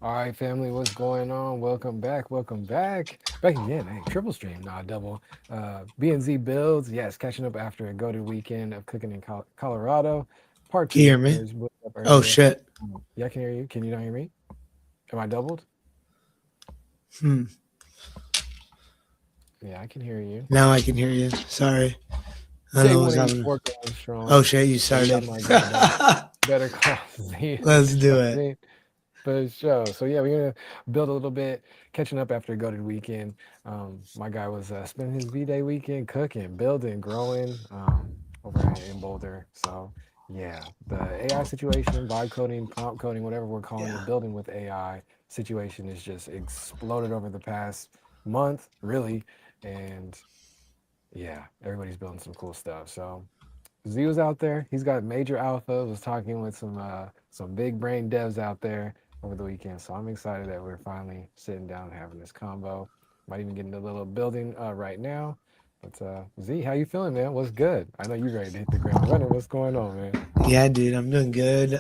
All right, family, what's going on? Welcome back. Welcome back. Back again. Hey, triple stream, not double. B and Z builds. Yes, catching up after a goated weekend of cooking in Colorado. Part Can you two, hear me? as we looked up Oh earlier. shit. Yeah, I can hear you. Can you not hear me? Am I doubled? Hmm. Yeah, I can hear you. Now I can hear you. Sorry. I don't Day know what's happening. 184 going Oh strong. shit, you So we got started. my guy back. Better call Z. Let's So do it. Z. For sure. So yeah, we're gonna build a little bit, catching up after a goated weekend. My guy was spending his V-Day weekend cooking, building, growing over in Boulder. So yeah, the AI situation, vibe coding, prompt coding, whatever we're calling Yeah. it, building with AI situation has just exploded over the past month, really. And yeah, everybody's building some cool stuff. So Z was out there. He's got major alpha. Was talking with some big brain devs out there over the weekend. So I'm excited that we're finally sitting down and having this combo. Might even get into a little building right now. But Z, how you feeling, man? What's good? I know you ready to hit the ground running. What's going on, man? Yeah, dude, I'm doing good.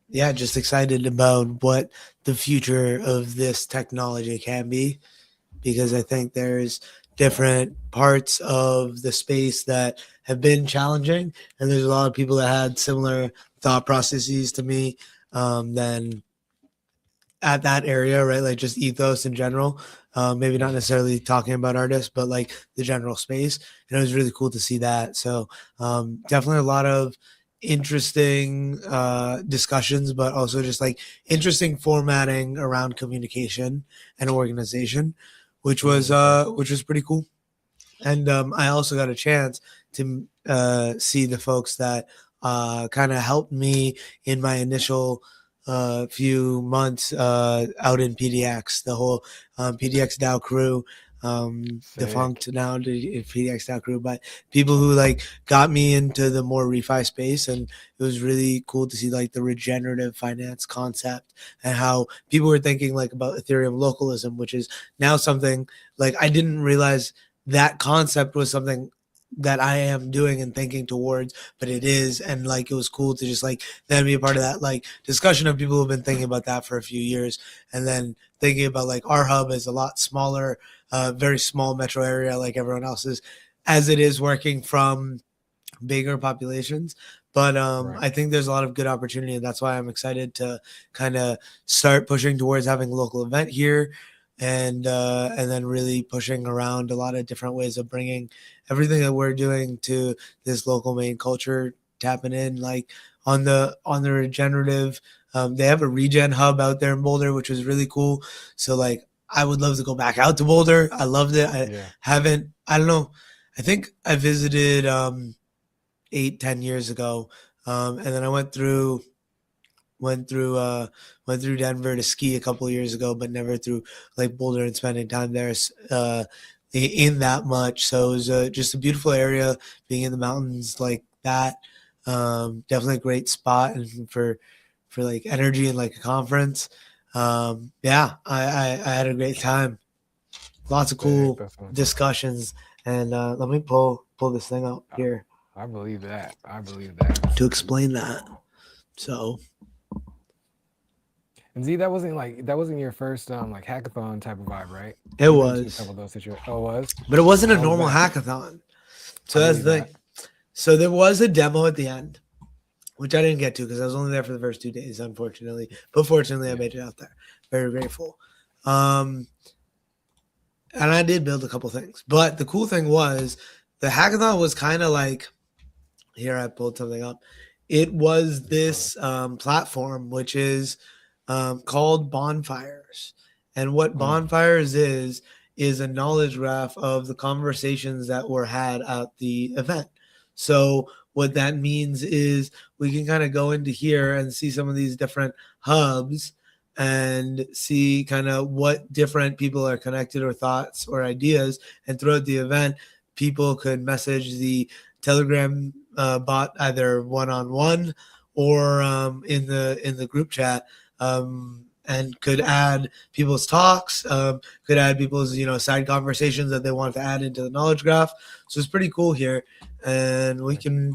Yeah, just excited about what the future of this technology can be because I think there's different parts of the space that have been challenging, and there's a lot of people that had similar thought processes to me. Then at that area, right? Like just ethos in general. Maybe not Hmm. necessarily talking about artists, but like the general space. And it was really cool to see that. So definitely a lot of interesting discussions, but also just like interesting formatting around communication and organization, Okay. which was pretty cool. And I also got a chance to see the folks that kind of helped me in my initial few months out in PDX, the whole PDX DAO crew, Sick. defunct now, the PDX DAO crew, but people who like got me into the more refi space. And it was really cool to see like the regenerative finance concept and how people were thinking like about Ethereum localism, which is now something like I didn't realize that concept was something that I am doing and thinking towards, but it is. And like, it was cool to just like then be a part of that like discussion of people who've been thinking about that for a few years. And then thinking about like our hub is a lot smaller, very small metro area like everyone else's, as it is working from bigger populations. But Right. I think there's a lot of good opportunity, and that's why I'm excited to kind of start pushing towards having a local event here, and then really pushing around a lot of different ways of bringing everything that we're doing to this local Maine culture, tapping in like on the regenerative. They have a regen hub out there in Boulder, which was really cool. So like I would love to go back out to Boulder. I loved it. I Yeah. haven't. I don't know. I think I visited 8, 10 years ago. And then I went through uh went through Denver to ski a couple of years ago, but never through like Boulder and spending time there in that much. So it was just a beautiful area, being in the mountains like that. Definitely a great spot and for like energy and like a conference. Yeah, I had a great time. Lots of Sick. cool That's awesome. discussions. And let me pull this thing up I, here I believe that. I believe that. to explain that. So And Z, that wasn't your first like hackathon type of vibe, right? it You've been to a was, couple of those situations. Oh, it was? but it wasn't a How was normal that? hackathon. I So that's believe the that. thing. So there was a demo at the end, which I didn't get to because I was only there for the first 2 days, unfortunately. But fortunately, I Yeah. made it out there. Very grateful. Um, and I did build a couple things. But the cool thing was the hackathon was kind of like, here I pulled something up. It was Let's go. this platform which is called Bonfires, and what Mm, Bonfires is a knowledge graph of the conversations that were had at the event. So what that means is we can kind of go into here and see some of these different hubs and see kind of what different people are connected or thoughts or ideas. And throughout the event, people could message the Telegram bot either one on one or in the group chat, and could add people's talks, could add people's side conversations that they want to add into the knowledge graph. So it's pretty cool here, and we nice. can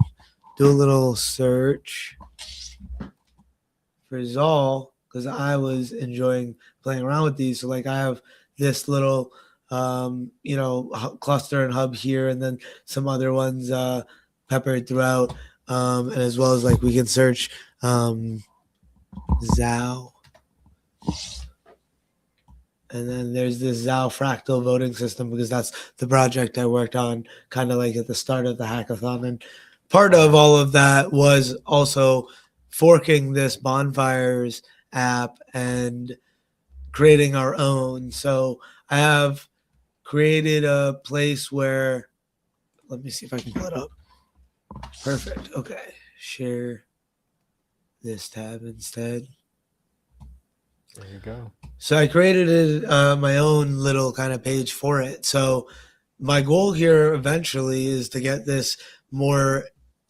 do a little search for Zal because I was enjoying playing around with these. So like I have this little cluster and hub here, and then some other ones peppered throughout, and as well as like we can search Zao. And then there's this Zao fractal voting system because that's the project I worked on kind of like at the start of the hackathon. And part of all of that was also forking this bonfires app and creating our own. So I have created a place where, let me see if I can pull it up. Perfect. Okay. Share this tab instead. There you go. So I created my own little kind of page for it. So my goal here eventually is to get this more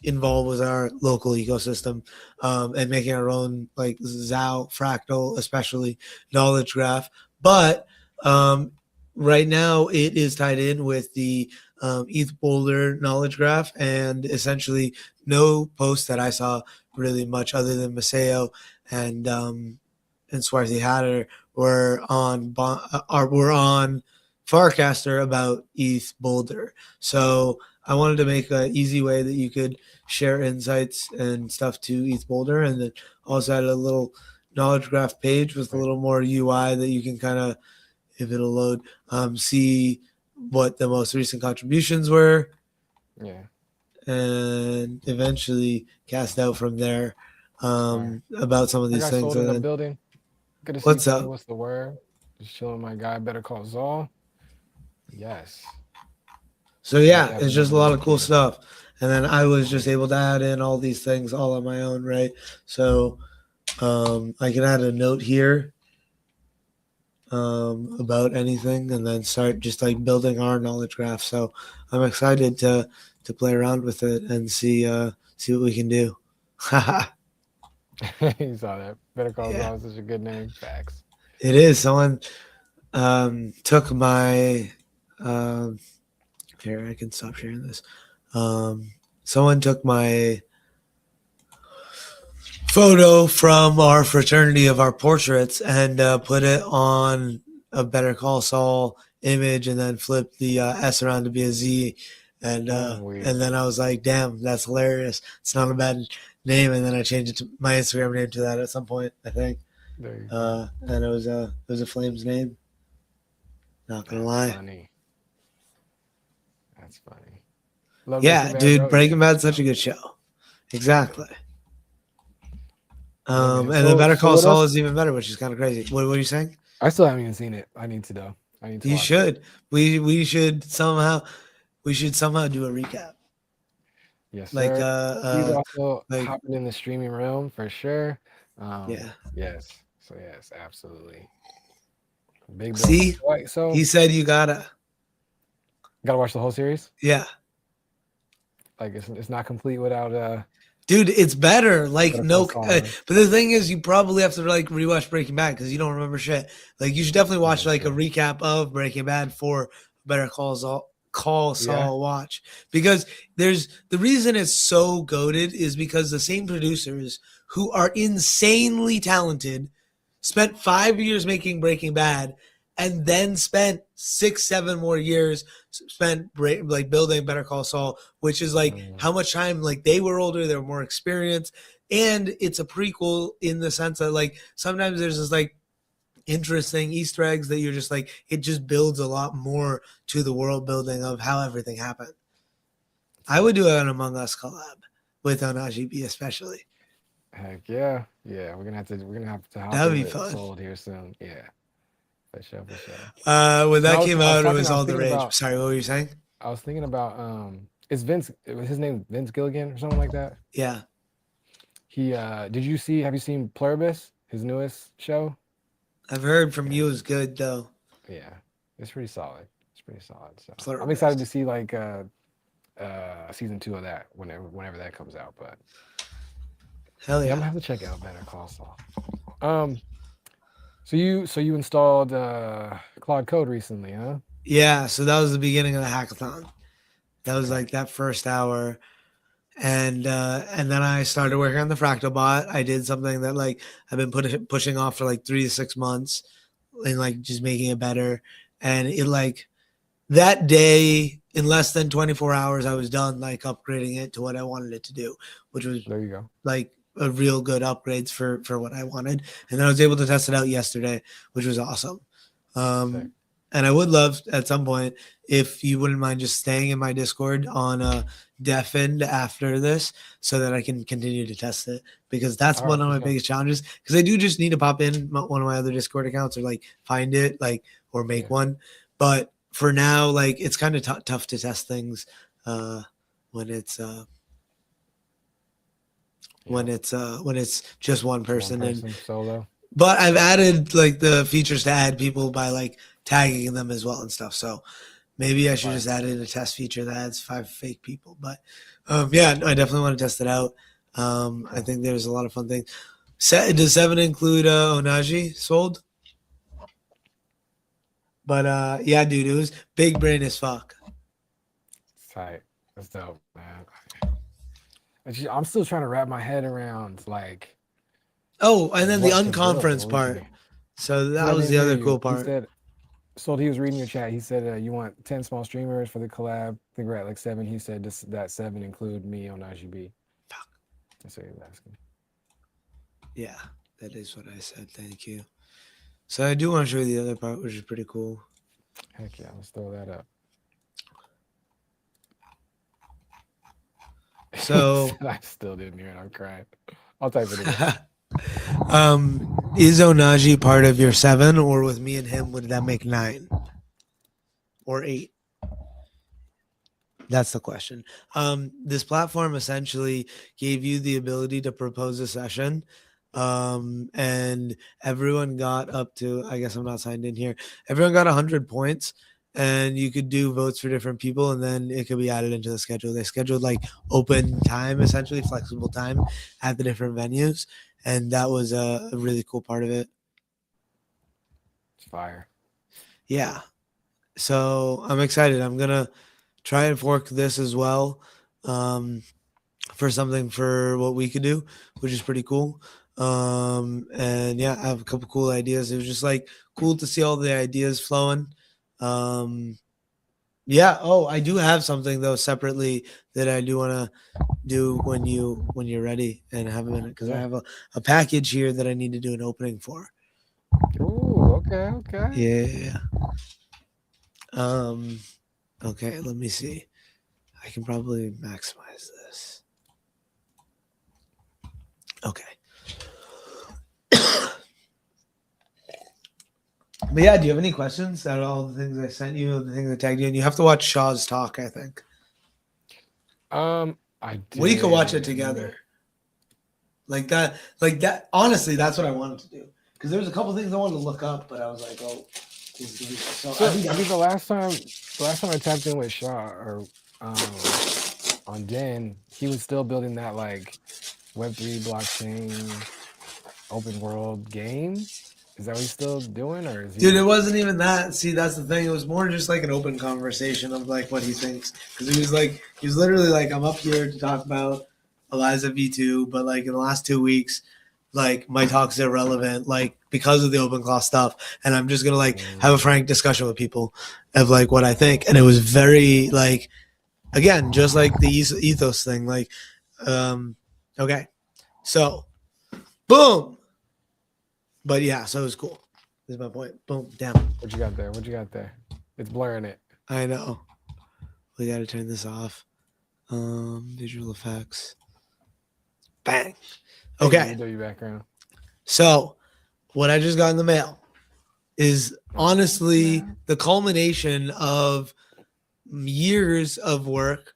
involved with our local ecosystem, and making our own like Zao fractal, especially knowledge graph. But right now it is tied in with the ETH Boulder knowledge graph, and essentially no post that I saw really much other than Maseo and Swarthy Hatter were on Farcaster about ETH Boulder. So I wanted to make an easy way that you could share insights and stuff to ETH Boulder, and then also had a little knowledge graph page with a little more UI that you can kind of, if it'll load, see what the most recent contributions were. Yeah. And eventually cast out from there about some of these things. Sold in the building. Good to see What's you, up? What's the word? Just chilling my guy. Better call Zol. Yes. So yeah, it's just a lot of cool stuff. And then I was just able to add in all these things all on my own, right? So I can add a note here about anything, and then start just like building our knowledge graph. So I'm excited to play around with it and see what we can do. You saw that. Better call Zol is such a good name. Facts. It is. Someone took my here, I can stop sharing this. Someone took my photo from our fraternity of our portraits and put it on a Better Call Saul image, and then flipped the S around to be a Z. And then I was like, damn, that's hilarious. It's not a bad name. And then I changed it to my Instagram name to that at some point, I think. And it was a Flames name. Not gonna lie. Funny. That's funny. Love yeah, dude, Breaking Bad's such a good show. Exactly. And then Better Call Saul is even better, which is kind of crazy. What are you saying? I still haven't even seen it. I need to though. I need to. You should. We should somehow do a recap. Yes, like he's also hopping in the streaming realm for sure. Yeah. Yes. So yes, absolutely. Big. See, so he said you gotta watch the whole series. Yeah. Like it's not complete without Dude, it's better. Like but the thing is, you probably have to like rewatch Breaking Bad because you don't remember shit. Like you should definitely watch like a recap of Breaking Bad for Better Call Saul watch, because there's the reason it's so goated is because the same producers who are insanely talented spent 5 years making Breaking Bad, and then spent 6-7 more years spent like building Better Call Saul, which is like how much time, like they were older, they were more experienced, and it's a prequel in the sense that like sometimes there's this like interesting Easter eggs that you're just like, it just builds a lot more to the world building of how everything happened. I would do an Among Us collab with RGB especially. Heck yeah. We're gonna have to hop that'd be fun. Sold here soon. Yeah. For sure. When that came out, it was all the rage. Sorry, what were you saying? I was thinking about is his name Vince Gilligan or something like that? Yeah. He have you seen Pluribus, his newest show? I've heard from you is good though. Yeah. It's pretty solid. So Pluribus. I'm excited to see like season 2 of that whenever that comes out. But hell yeah. I'm gonna have to check out Better Call Saul. So you installed Claude Code recently, huh? Yeah, so that was the beginning of the hackathon. That was like that first hour. and then I started working on the fractal bot. I did something that like I've been pushing off for like 3 to 6 months, and like just making it better. And it like that day, in less than 24 hours, I was done like upgrading it to what I wanted it to do, which was There you go. like a real good upgrades for what I wanted. And then I was able to test it out yesterday, which was awesome. Sick. And I would love at some point if you wouldn't mind just staying in my Discord on a deafened after this so that I can continue to test it, because that's All one right, of for my sure. biggest challenges, because I do just need to pop in one of my other Discord accounts or like find it like or make Yeah. one. But for now, like it's kind of tough to test things uh, when it's Yeah. when it's just one One person. And person solo. but I've added like the features to add people by like tagging them as well and stuff. So maybe I should Fire. just add in a test feature that adds 5 fake people. But yeah, I definitely want to test it out. I Cool. think there's a lot of fun things. Does 7 include Onaji sold? But yeah, dude, it was big brain as fuck. Tight. That's dope, man. I'm still trying to wrap my head around like Oh, and then the what to build, unconference what we part. can. So Because that I was didn't the hear other you. cool He part. said, so he was reading your chat. He said you want 10 small streamers for the collab. I think we're at like 7. He said this that 7 include me on IGB. That's what he was asking. Yeah, that is what I said. Thank you. So I do want to show you the other part, which is pretty cool. Heck yeah, let's throw that up. So I still didn't hear it. I'm crying. I'll type it again. is Onaji part of your 7, or with me and him, would that make 9 or 8? That's the question. This platform essentially gave you the ability to propose a session. And everyone got up to, I guess I'm not signed in here. Everyone got 100 points, and you could do votes for different people, and then it could be added into the schedule. They scheduled like open time, essentially flexible time at the different venues. And that was a really cool part of it. It's fire. Yeah. So I'm excited. I'm going to try and fork this as well. For something for what we could do, which is pretty cool. And yeah, I have a couple cool ideas. It was just like cool to see all the ideas flowing. Yeah. Oh, I do have something though separately that I do want to do when you're ready and have a minute, because I Yeah. have a package here that I need to do an opening for. Ooh, okay, okay. Yeah. Okay, let me see. I can probably maximize this. Okay. But yeah, do you have any questions out of all the things I sent you, the things I tagged you? And you have to watch Shaw's talk, I think. I We could watch it did. together. Like that. Honestly, that's what I wanted to do. Because there was a couple things I wanted to look up, but I was like, oh, this is so So I think because the last time I tapped in with Shaw or on Den, he was still building that like Web3 blockchain open world game. Is that what he's still doing, or is dude, it he? wasn't even that. See, that's the thing. It was more just like an open conversation of like what he thinks. Because he was literally like, I'm up here to talk about Eliza V2, but like in the last 2 weeks, like my talk's irrelevant, like because of the open class stuff. And I'm just gonna like have a frank discussion with people of like what I think. And it was very like, again, just like the ethos thing. Like, okay, so boom. But yeah, so it was cool. Is my point. Boom, damn. What you got there? What you got there? It's blurring it. I know. We got to turn this off. Visual effects. Bang. Hey, Okay. let me do your background. So, what I just got in the mail is honestly the culmination of years of work.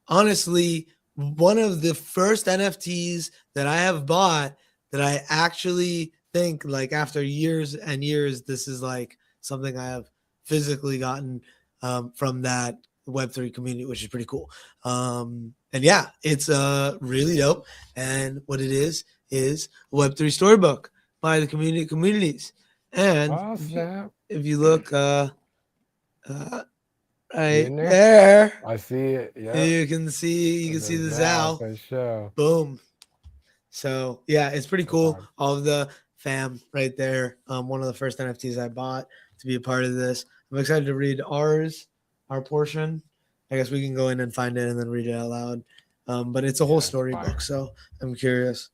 Honestly, one of the first NFTs that I have bought that I actually think, like, after years and years, this is like something I have physically gotten from that Web3 community, which is pretty cool. And yeah, it's really dope. And what it is a Web3 storybook by the communities. And Oh snap! if you look, You right in there? there. I see it. Yep. You can see The the Zal Zao. for sure. Boom. So yeah, it's pretty That's cool. hard. All of the fam right there. One of the first NFTs I bought to be a part of this. I'm excited to read our portion. I guess we can go in and find it and then read it out loud. But it's a Yeah, whole that's storybook, fire. so I'm curious.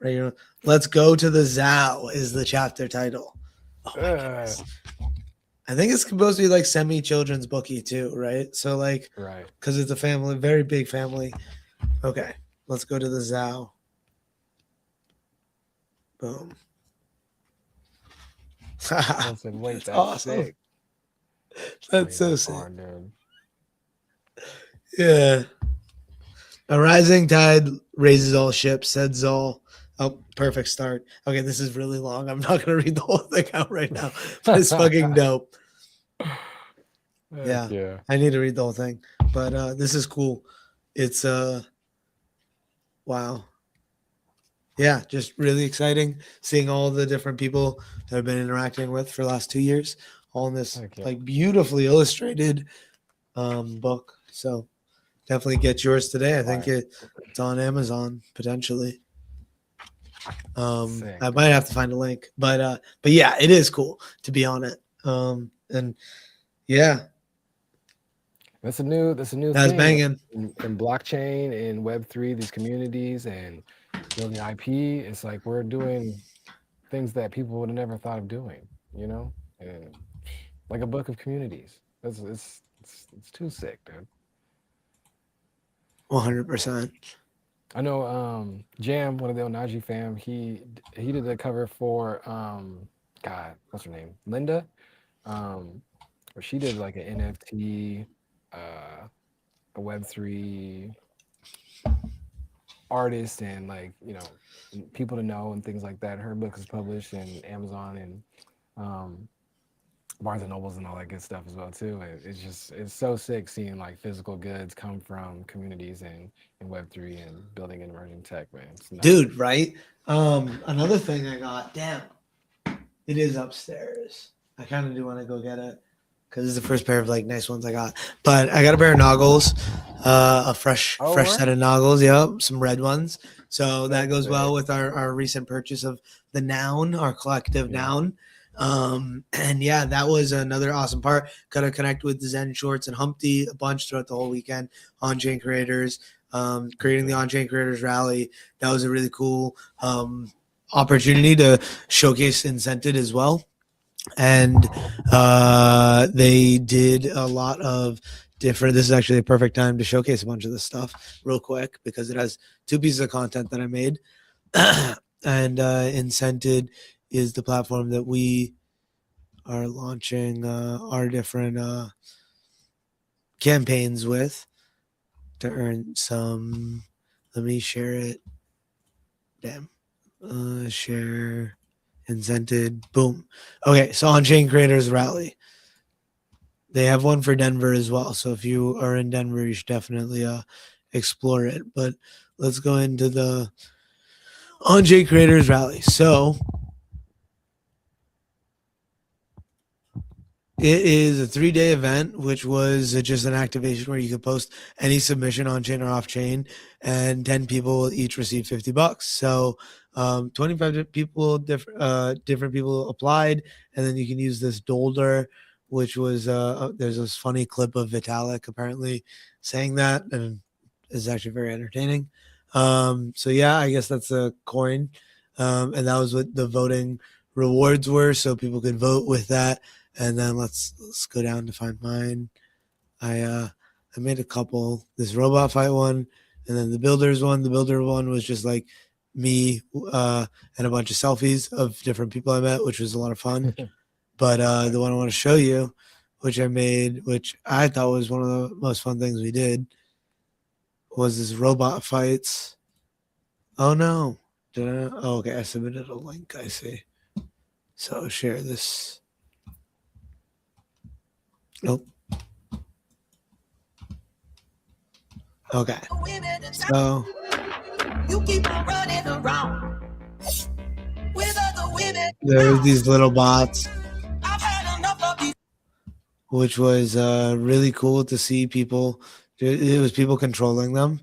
Right here, let's go to the Zao is the chapter title. Oh my Uh, goodness. I think it's supposed to be like semi children's booky too, right? So like, right. because it's a family, very big family. Okay, let's go to the Zao. Boom. Someone said, wait, That's that's awesome. sick. That's Wait, so that's sick. hard, dude. Yeah. A rising tide raises all ships, said Zol. Oh, perfect start. Okay, this is really long. I'm not gonna read the whole thing out right now, but it's fucking dope. Heck Yeah, yeah. I need to read the whole thing, but this is cool. It's wow. Yeah, just really exciting seeing all the different people that I've been interacting with for the last 2 years, all in this Heck yeah. like beautifully illustrated book. So definitely get yours today. I think Fire. it's on Amazon potentially. Sick, I might dude. have to find a link, but yeah, it is cool to be on it. And yeah, That's a new that's thing, man. banging. In blockchain, in Web3, these communities and building IP, it's like we're doing things that people would have never thought of doing, you know? And like a book of communities. It's too sick, dude. 100%. I know Jam, one of the Onaji fam, he did the cover for God, what's her name? Linda. Where she did like an NFT, a Web3 artist and like, people to know and things like that. Her book is published in Amazon and Barnes and Nobles and all that good stuff as well too. It's so sick seeing like physical goods come from communities and Web3 and building and emerging tech, man. It's nuts. Dude, right? Another thing I got, damn, it is upstairs. I kind of do want to go get it because it's the first pair of like nice ones I got. But I got a pair of noggles, a Oh, fresh set word? of noggles. Yep, some red ones. So that That's goes well sick. with our recent purchase of the Noun, our collective Yeah. Noun. And yeah, that was another awesome part. Got to connect with Zen Shorts and Humpty a bunch throughout the whole weekend. On chain creators, creating the Yeah. on chain creators rally. That was a really cool opportunity to showcase Incented as well. And they did a lot of different. This is actually a perfect time to showcase a bunch of this stuff real quick because it has two pieces of content that I made. And Incented is the platform that we are launching our different campaigns with to earn some. Let me share it. Damn. Share Incented. Boom. Okay, so on chain creators rally. They have one for Denver as well. So if you are in Denver, you should definitely explore it. But let's go into the on chain creators rally. So it is a 3-day event, which was just an activation where you could post any submission on chain or off chain, and 10 people will each receive $50. So 25 people, different people applied, and then you can use this Dolder, which was there's this funny clip of Vitalik apparently saying that, and it's actually very entertaining. So yeah, I guess that's a coin, and that was what the voting rewards were, so people could vote with that. And then let's go down to find mine. I made a couple. This robot fight one, and then the builders one. The builder one was just like me and a bunch of selfies of different people I met, which was a lot of fun. But the one I want to show you, which I made, which I thought was one of the most fun things we did, was this robot fights. Oh no. Did I? Oh, okay. I submitted a link. I see. So share this. Nope. Okay. So You keep on running around with other women. there's these little bots. I've had enough of these. which was really cool to see people. It was people controlling them,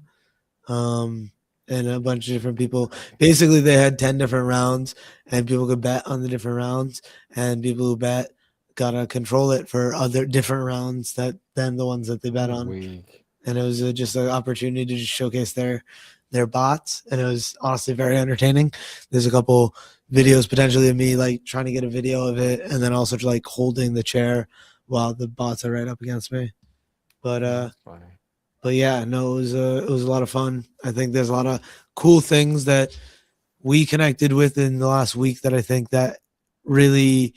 um, and a bunch of different people. Basically, they had 10 different rounds, and people could bet on the different rounds, and people who bet gotta control it for other different rounds than the ones that they bet on. Week. And it was just an opportunity to just showcase their bots, and it was honestly very entertaining. There's a couple videos potentially of me like trying to get a video of it, and then also like holding the chair while the bots are right up against me. But That's funny. but yeah, no, it was a lot of fun. I think there's a lot of cool things that we connected with in the last week that I think that really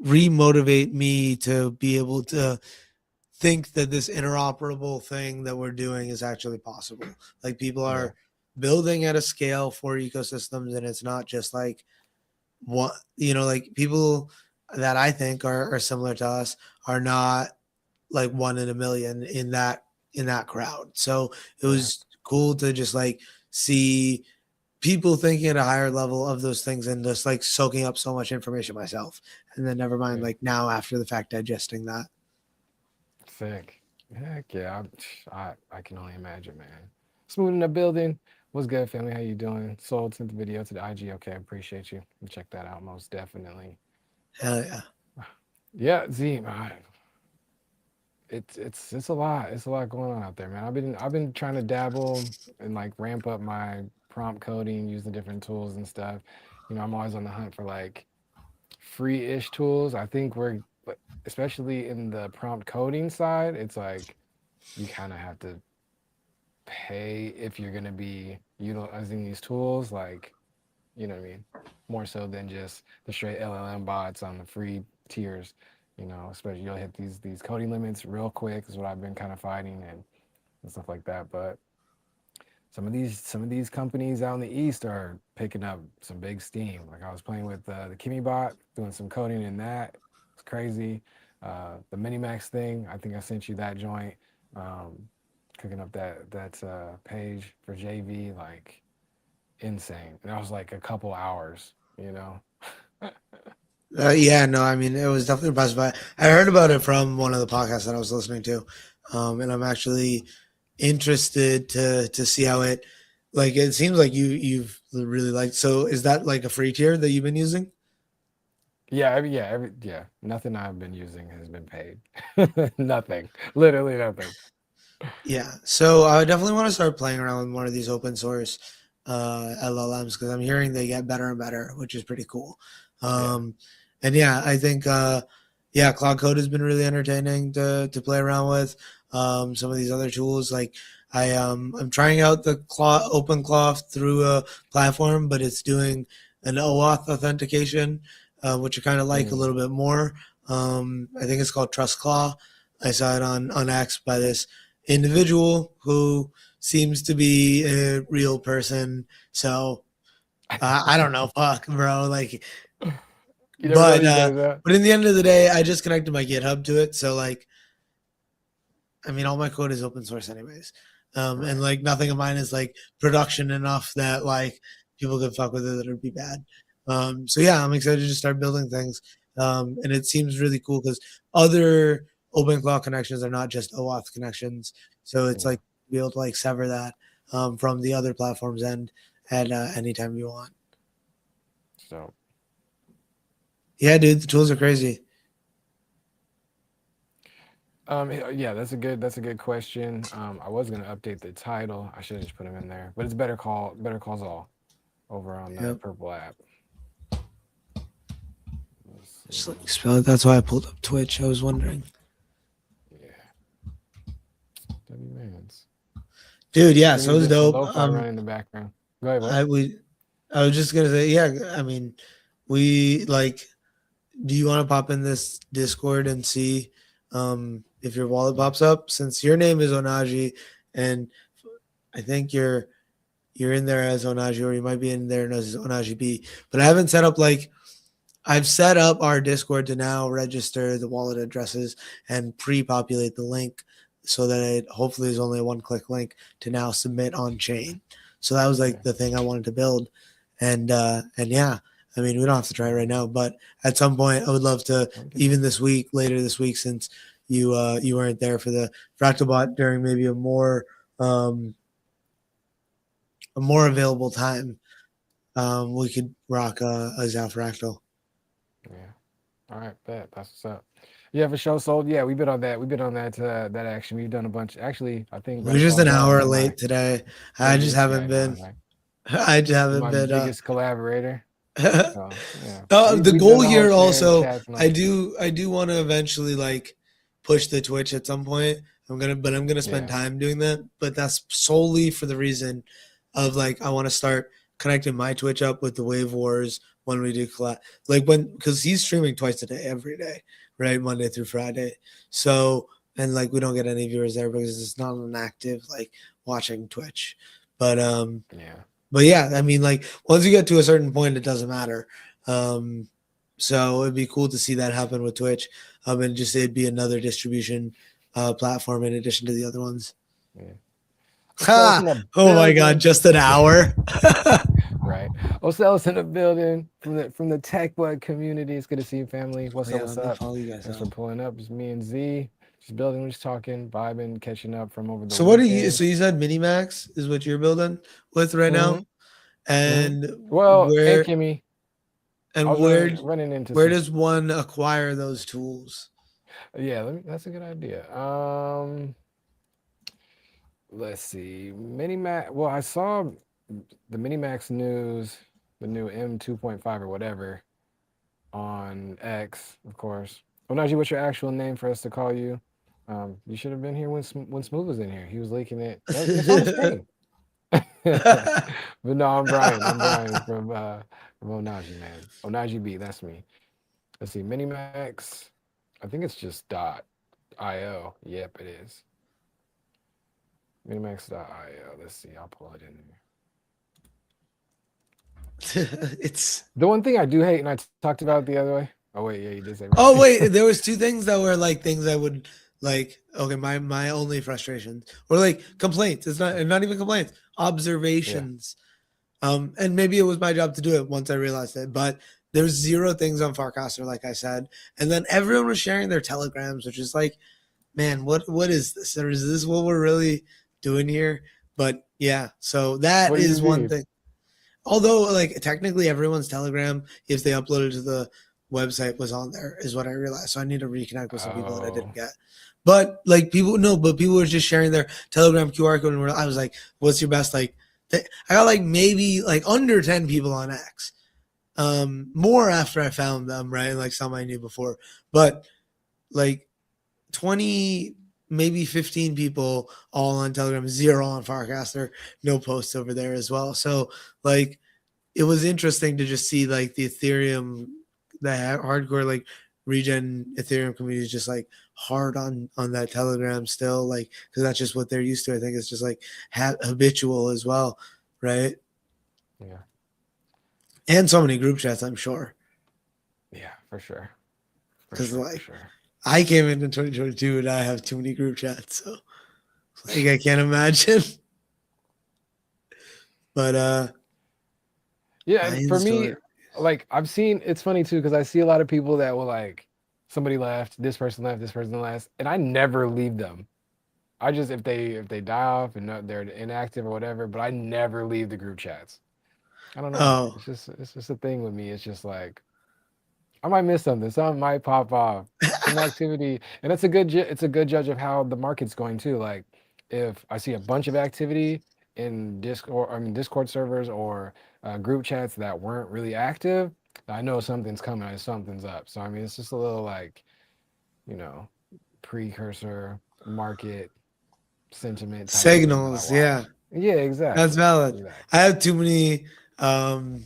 remotivate me to be able to think that this interoperable thing that we're doing is actually possible. Like people are building at a scale for ecosystems, and it's not just like what like people that I think are similar to us are not like one in a million in that crowd. So it was cool to just like see people thinking at a higher level of those things and just like soaking up so much information myself, and then never mind like now after the fact digesting that. Sick. Heck yeah. I can only imagine, man. Smooth in the building. What's good, family? How you doing? Sold sent the video to the IG. Okay, appreciate you. Check that out most definitely. Hell yeah. Yeah, Z, it's a lot. It's a lot going on out there, man. I've been trying to dabble and like ramp up my prompt coding, using different tools and stuff. I'm always on the hunt for like free-ish tools. I think but especially in the prompt coding side, it's like you kind of have to pay if you're gonna be utilizing these tools, like, you know what I mean? More so than just the straight LLM bots on the free tiers. Especially you'll hit these coding limits real quick is what I've been kind of fighting and stuff like that. But some of these companies out in the east are picking up some big steam. Like I was playing with the Kimi bot, doing some coding in that. It's crazy. The Minimax thing, I think I sent you that joint. Um, Cooking up that page for JV, like insane. And that was like a couple hours. Yeah, no, I mean, it was definitely impressive. I heard about it from one of the podcasts that I was listening to, and I'm actually interested to see how it. Like, it seems like you've really liked. So, is that like a free tier that you've been using? Yeah. Nothing I've been using has been paid. Nothing. Literally nothing. Yeah. So I definitely want to start playing around with one of these open source LLMs because I'm hearing they get better and better, which is pretty cool. Yeah. And yeah, I think Cloud Code has been really entertaining to play around with. Some of these other tools, like I'm trying out the OpenCloth through a platform, but it's doing an OAuth authentication, which I kind of like a little bit more. I think it's called TrustClaw. I saw it on X by this individual who seems to be a real person. So I don't know, fuck, bro. Like, You never know these days, but in the end of the day, I just connected my GitHub to it. So like, I mean, all my code is open source, anyways. Right. And like nothing of mine is like production enough that like people could fuck with it that would be bad. So yeah, I'm excited to start building things. And it seems really cool because other OpenClaw connections are not just OAuth connections. So it's like be able to like sever that from the other platform's end at any time you want. So yeah, dude, the tools are crazy. Yeah, that's a good question. I was gonna update the title. I should have just put him in there, but it's Better Calls All over on the Purple app. Just like spell it. That's why I pulled up Twitch. I was wondering. Yeah. W-Mans. Dude, yeah, so it's dope. Running in the background. Go ahead, what? I was just gonna say, yeah, I mean, we like, do you want to pop in this Discord and see if your wallet pops up? Since your name is Onaji, and I think you're in there as Onaji, or you might be in there as Onaji B. But I haven't set up like, I've set up our Discord to now register the wallet addresses and pre-populate the link so that it hopefully is only a one-click link to now submit on chain. So that was like the thing I wanted to build, and yeah, I mean, we don't have to try it right now, but at some point, I would love to, I'll get even this week, later this week, since you weren't there for the Fractalbot during maybe um, a more available time, we could rock a Zao Fractal. Yeah. All right, bet. That's what's up. Yeah, for sure. So yeah, we've been on that. We've been on that action. We've done a bunch. Actually, I think We're Better just Call an Saul hour is my late today. I just biggest. Yeah, haven't I know, been. right? I just He's haven't my been. biggest collaborator. So yeah, The we've goal done the whole here sharing also, chats and all I that stuff. do want to eventually like push the Twitch at some point. I'm gonna spend Yeah, time doing that, but that's solely for the reason of like I want to start connecting my Twitch up with the Wave Wars when we do collab, like when because he's streaming twice a day every day, right, Monday through Friday. So and like we don't get any viewers there because it's not an active like watching Twitch, but yeah, yeah, I mean, like once you get to a certain point, it doesn't matter. Um, so it'd be cool to see that happen with Twitch. And just it'd be another distribution platform in addition to the other ones. yeah. Ocello's Ha! in the Oh my god, building. just an hour. Right. Ocello's in the building from the Tech Bud community. It's good to see you, family. Oh, What's up? yeah, What's let me up? follow you guys Thanks for out. pulling up. It's me and Z. Just building, we're just talking, vibing, catching up from over the So what are you? weekend. So you said Minimax is what you're building with right now, Mm-hmm. Mm-hmm. and Well, and Kimmy, I and was running into where some. does one acquire those tools? Yeah, that's a good idea. Let's see. Minimax. Well, I saw the Minimax news, the new M2.5 or whatever on X, of course. Oh, Najee, what's your actual name for us to call you? You should have been here when when Smooth was in here. He was leaking it. It's on the screen. But no, I'm Brian. I'm Brian from Onaji, man. Onaji B, that's me. Let's see, Minimax. I think it's just .io. Yep, it is. Minimax.io. Let's see. I'll pull it in there. It's The one thing I do hate, and I talked about it the other way. Oh wait, yeah, you did say Oh right. wait, there was two things that were like things I would like. Okay, my only frustrations or like complaints. It's not even complaints. Yeah. Observations. And maybe it was my job to do it once I realized it. But there's zero things on Farcaster, like I said, and then everyone was sharing their telegrams, which is like, man, what is this? Or is this what we're really doing here? But yeah, so that What do you is one mean? thing. Although, like technically, everyone's Telegram, if they uploaded to the website, was on there, is what I realized. So I need to reconnect with some people that I didn't Oh, get. But like people, no, but people were just sharing their Telegram QR code, and I was like, "What's your best?" Like, I got like maybe like under 10 people on X. More after I found them, right? Like some I knew before, but like 20, maybe 15 people all on Telegram, zero on Farcaster, no posts over there as well. So like it was interesting to just see like the Ethereum, the hardcore like regen Ethereum community is just like hard on that Telegram still, like because that's just what they're used to. I think it's just like habitual as well, right? yeah. And so many group chats, I'm sure, Yeah, for sure. For because sure, for like sure. I came into 2022 and I have too many group chats, so like I can't imagine. But Yeah, I and for me, installed. like I've seen it's funny too, because I see a lot of people that will like somebody left, this person left, and I never leave them. I just if they die off and they're inactive or whatever, but I never leave the group chats. I don't know. Oh, It's just a thing with me. It's just like I might miss something. Something might pop off. Some activity, and it's a good judge of how the market's going too. Like if I see a bunch of activity in Discord servers or group chats that weren't really active, I know something's coming. Something's up. So I mean, it's just a little like you know precursor market sentiment type of thing that I signals, yeah. watch. Yeah, That's exactly. valid. I Exactly. have um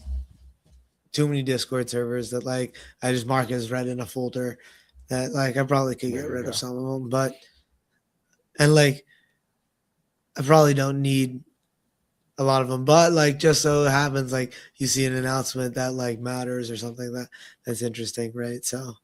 too many Discord servers that like I just mark as red in a folder that like I probably could get There you rid of go. some of them, but and like I probably don't need a lot of them, but like just so happens like you see an announcement that like matters or something that's interesting, right? So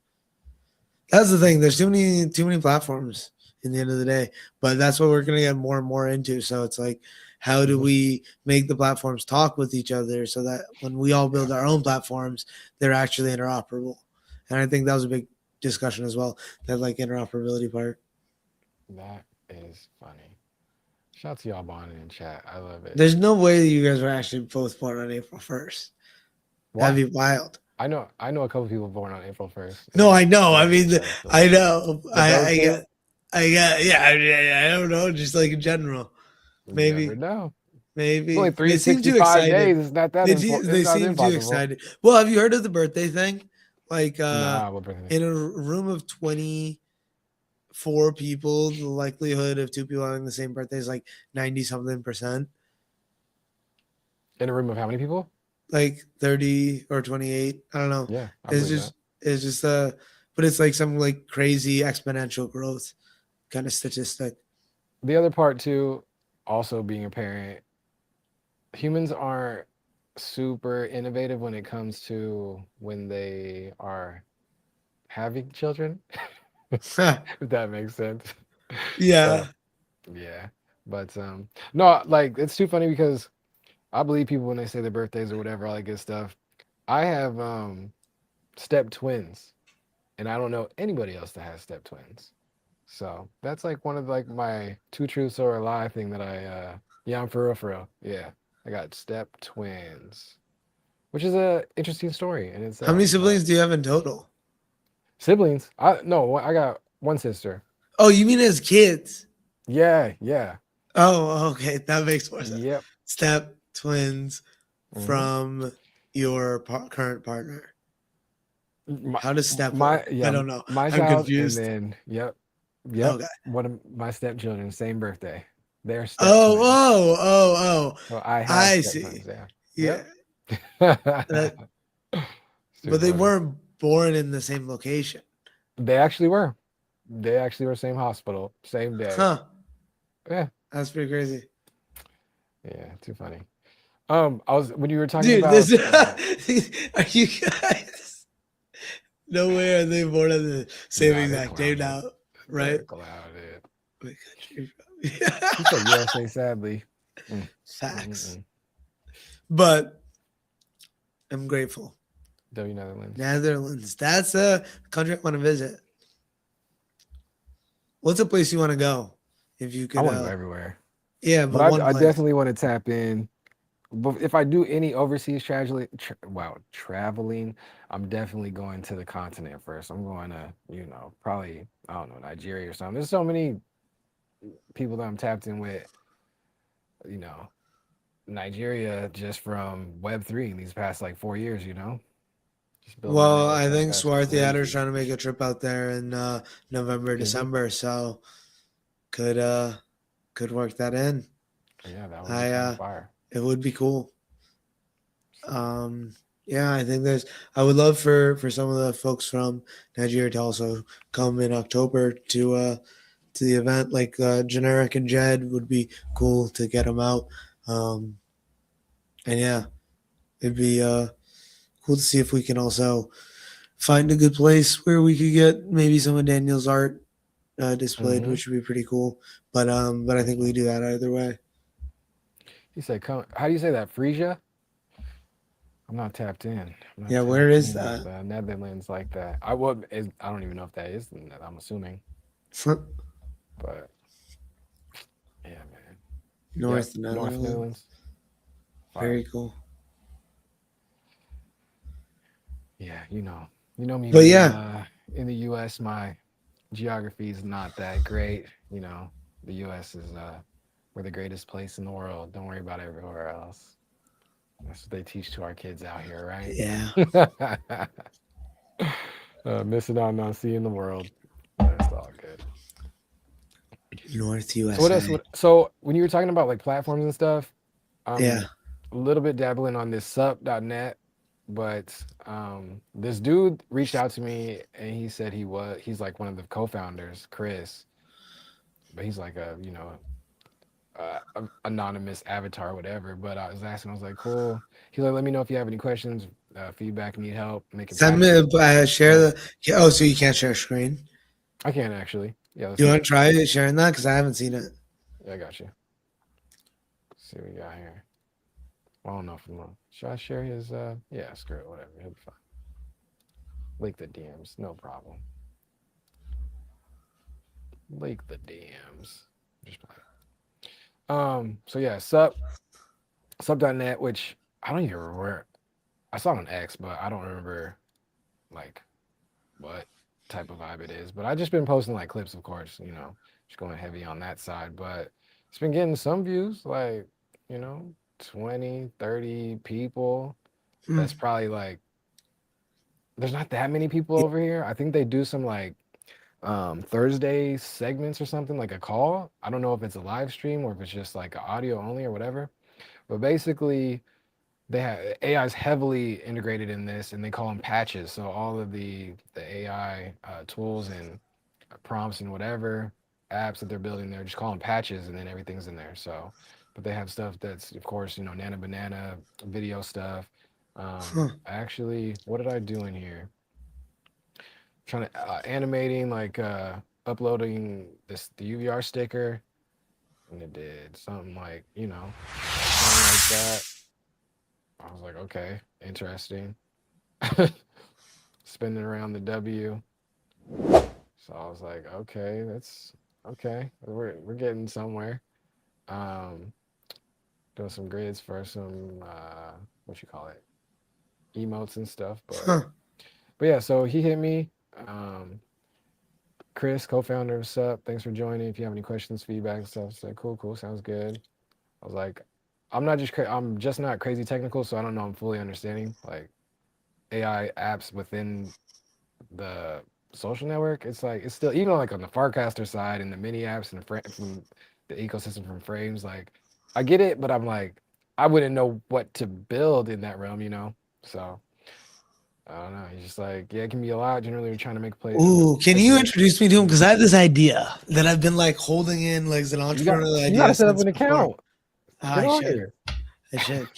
that's the thing. There's too many platforms in the end of the day, but that's what we're gonna get more and more into. So it's like How do Mhm. we make the platforms talk with each other so that when we all build Yeah. our own platforms, they're actually interoperable? And I think that was a big discussion as well, that like interoperability part. That is funny. Shout out to y'all bonding in chat. I love it. There's no way that you guys were actually both born on April 1st. That'd Why? be wild. I know a couple people born on April 1st. No, And I know. I love mean, each other for I it. know. But those two, Yeah. I don't know. Just like in general, you never maybe, know. It's only maybe they seem too 365 excited. days. It's not that important. It's They not seem too impossible. excited. Well, have you heard of the birthday thing? Like, Nah, what birthday? in a room of 24 people, the likelihood of two people having the same birthday is like 90 something percent. In a room of how many people? Like 30 or 28. I don't know. Yeah, I It's believe that. just but it's like some like crazy exponential growth kind of statistic. The other part too, also being a parent, humans aren't super innovative when it comes to when they are having children, if that makes sense. Yeah. So yeah. But no, like it's too funny because I believe people when they say their birthdays or whatever, all that good stuff. I have step twins, and I don't know anybody else that has step twins. So that's like one of like my two truths or a lie thing that yeah, I'm for real, for real. Yeah. I got step twins, which is a interesting story in How many itself. siblings do you have in total? Siblings? I got one sister. Oh, you mean as kids? Yeah, yeah. Oh, okay. That makes more sense. Yep. Step twins hmm from your current partner. My, How does step work? I don't know. my I'm child, and confused. then yep. Okay. One of my stepchildren, same birthday. They're step Oh, twins. oh, oh, oh. So I have I step see. twins. Yeah. Yeah. That, Yep. It's too but they funny. weren't born in the same location. They actually were. They actually were same hospital, same day. Huh. Yeah, That's pretty crazy. yeah, too funny. I was when you were talking Dude, about this are you guys? No way are they born on the same nah, they're exact day clouded. now, right? They're clouded. What country? You said USA, sadly. Facts. Mm-mm. But I'm grateful. W Netherlands. Netherlands. That's a country I want to visit. What's a place you want to go? If you I could want to go everywhere, yeah, but but one I place. definitely want to tap in. But if I do any overseas traveling, I'm definitely going to the continent first. I'm going to, probably, I don't know, Nigeria or something. There's so many people that I'm tapped in with, you know, Nigeria just from Web3 in these past like 4 years, just building the Well, networks I up. think That's Swarthy Adder's crazy. trying to make a trip out there in November, Is he? December, so could work that in. Yeah, that would be I kind of fire. It would be cool. Yeah, I think I would love for some of the folks from Nigeria to also come in October to the event. Like Generic and Jed would be cool to get them out. And yeah, it'd be cool to see if we can also find a good place where we could get maybe some of Daniel's art displayed, hmm which would be pretty cool. But I think we could do that either way. He said, "Come." How do you say that? Frisia? I'm not tapped in. I'm not Yeah, where tapped is in with that? the Netherlands like that. I don't even know if that is. I'm assuming, but yeah, man. North Yep, North Netherlands. Netherlands. Fire. Very cool. Yeah, me. But being, yeah. in the U.S., my geography is not that great. The U.S. is we're the greatest place in the world. Don't worry about everywhere else. That's what they teach to our kids out here, right? Yeah. Missing out on seeing the world. But it's all good. North So what else? USA. So when you were talking about like platforms and stuff, Yeah. a little bit dabbling on this sup.net, but this dude reached out to me and he said he's like one of the co-founders, Chris, but he's like anonymous avatar or whatever. But I was asking, I was like, cool. He's like, let me know if you have any questions, feedback, need help, make it Send me share the. Yeah, oh, so you can't share screen? I can actually. Yeah, let's You see want it. to try sharing that because I haven't seen it. Yeah, I got you. see what we got here. I don't know if I'm gonna. Should I share his? Yeah, screw it, whatever. He'll be fine. Leak the DMs, no problem. Leak the DMs. Just playing. So yeah, sup.net, which I don't even remember. I saw it on X, but I don't remember like what type of vibe it is. But I just been posting like clips, of course, just going heavy on that side. But it's been getting some views, like, you know, 20, 30 people. Hmm. That's probably like there's not that many people over here. I think they do some like Thursday segments or something, like a call. I don't know if it's a live stream or if it's just like audio only or whatever. But basically they have AI is heavily integrated in this, and they call them patches. So all of the AI tools and prompts and whatever apps that they're building, they're just calling patches, and then everything's in there. So, but they have stuff that's, of course, Nana Banana video stuff. Huh. Actually, what did I do in here? Trying to animating, like uploading the UVR sticker, and it did something like something like that. I was like, okay, interesting. Spinning around the W. So I was like, okay, that's okay. We're getting somewhere. Um, doing some grids for some what you call it, emotes and stuff. Huh. But yeah, so he hit me. Um, Chris, co-founder of Sup, thanks for joining. If you have any questions, feedback, and stuff, say cool, cool, sounds good. I was like, I'm just not crazy technical, so I don't know I'm fully understanding like AI apps within the social network. It's like it's still even like on the Farcaster side and the mini apps and from the ecosystem from frames. Like I get it, but I'm like I wouldn't know what to build in that realm. So I don't know. He's just like, yeah, it can be a lot. Generally, we're trying to make Ooh, can you placement. introduce me to him? Because I have this idea that I've been like holding in, like as an You got entrepreneurial you got idea to set up since an before. account. Get I on should. here. I should.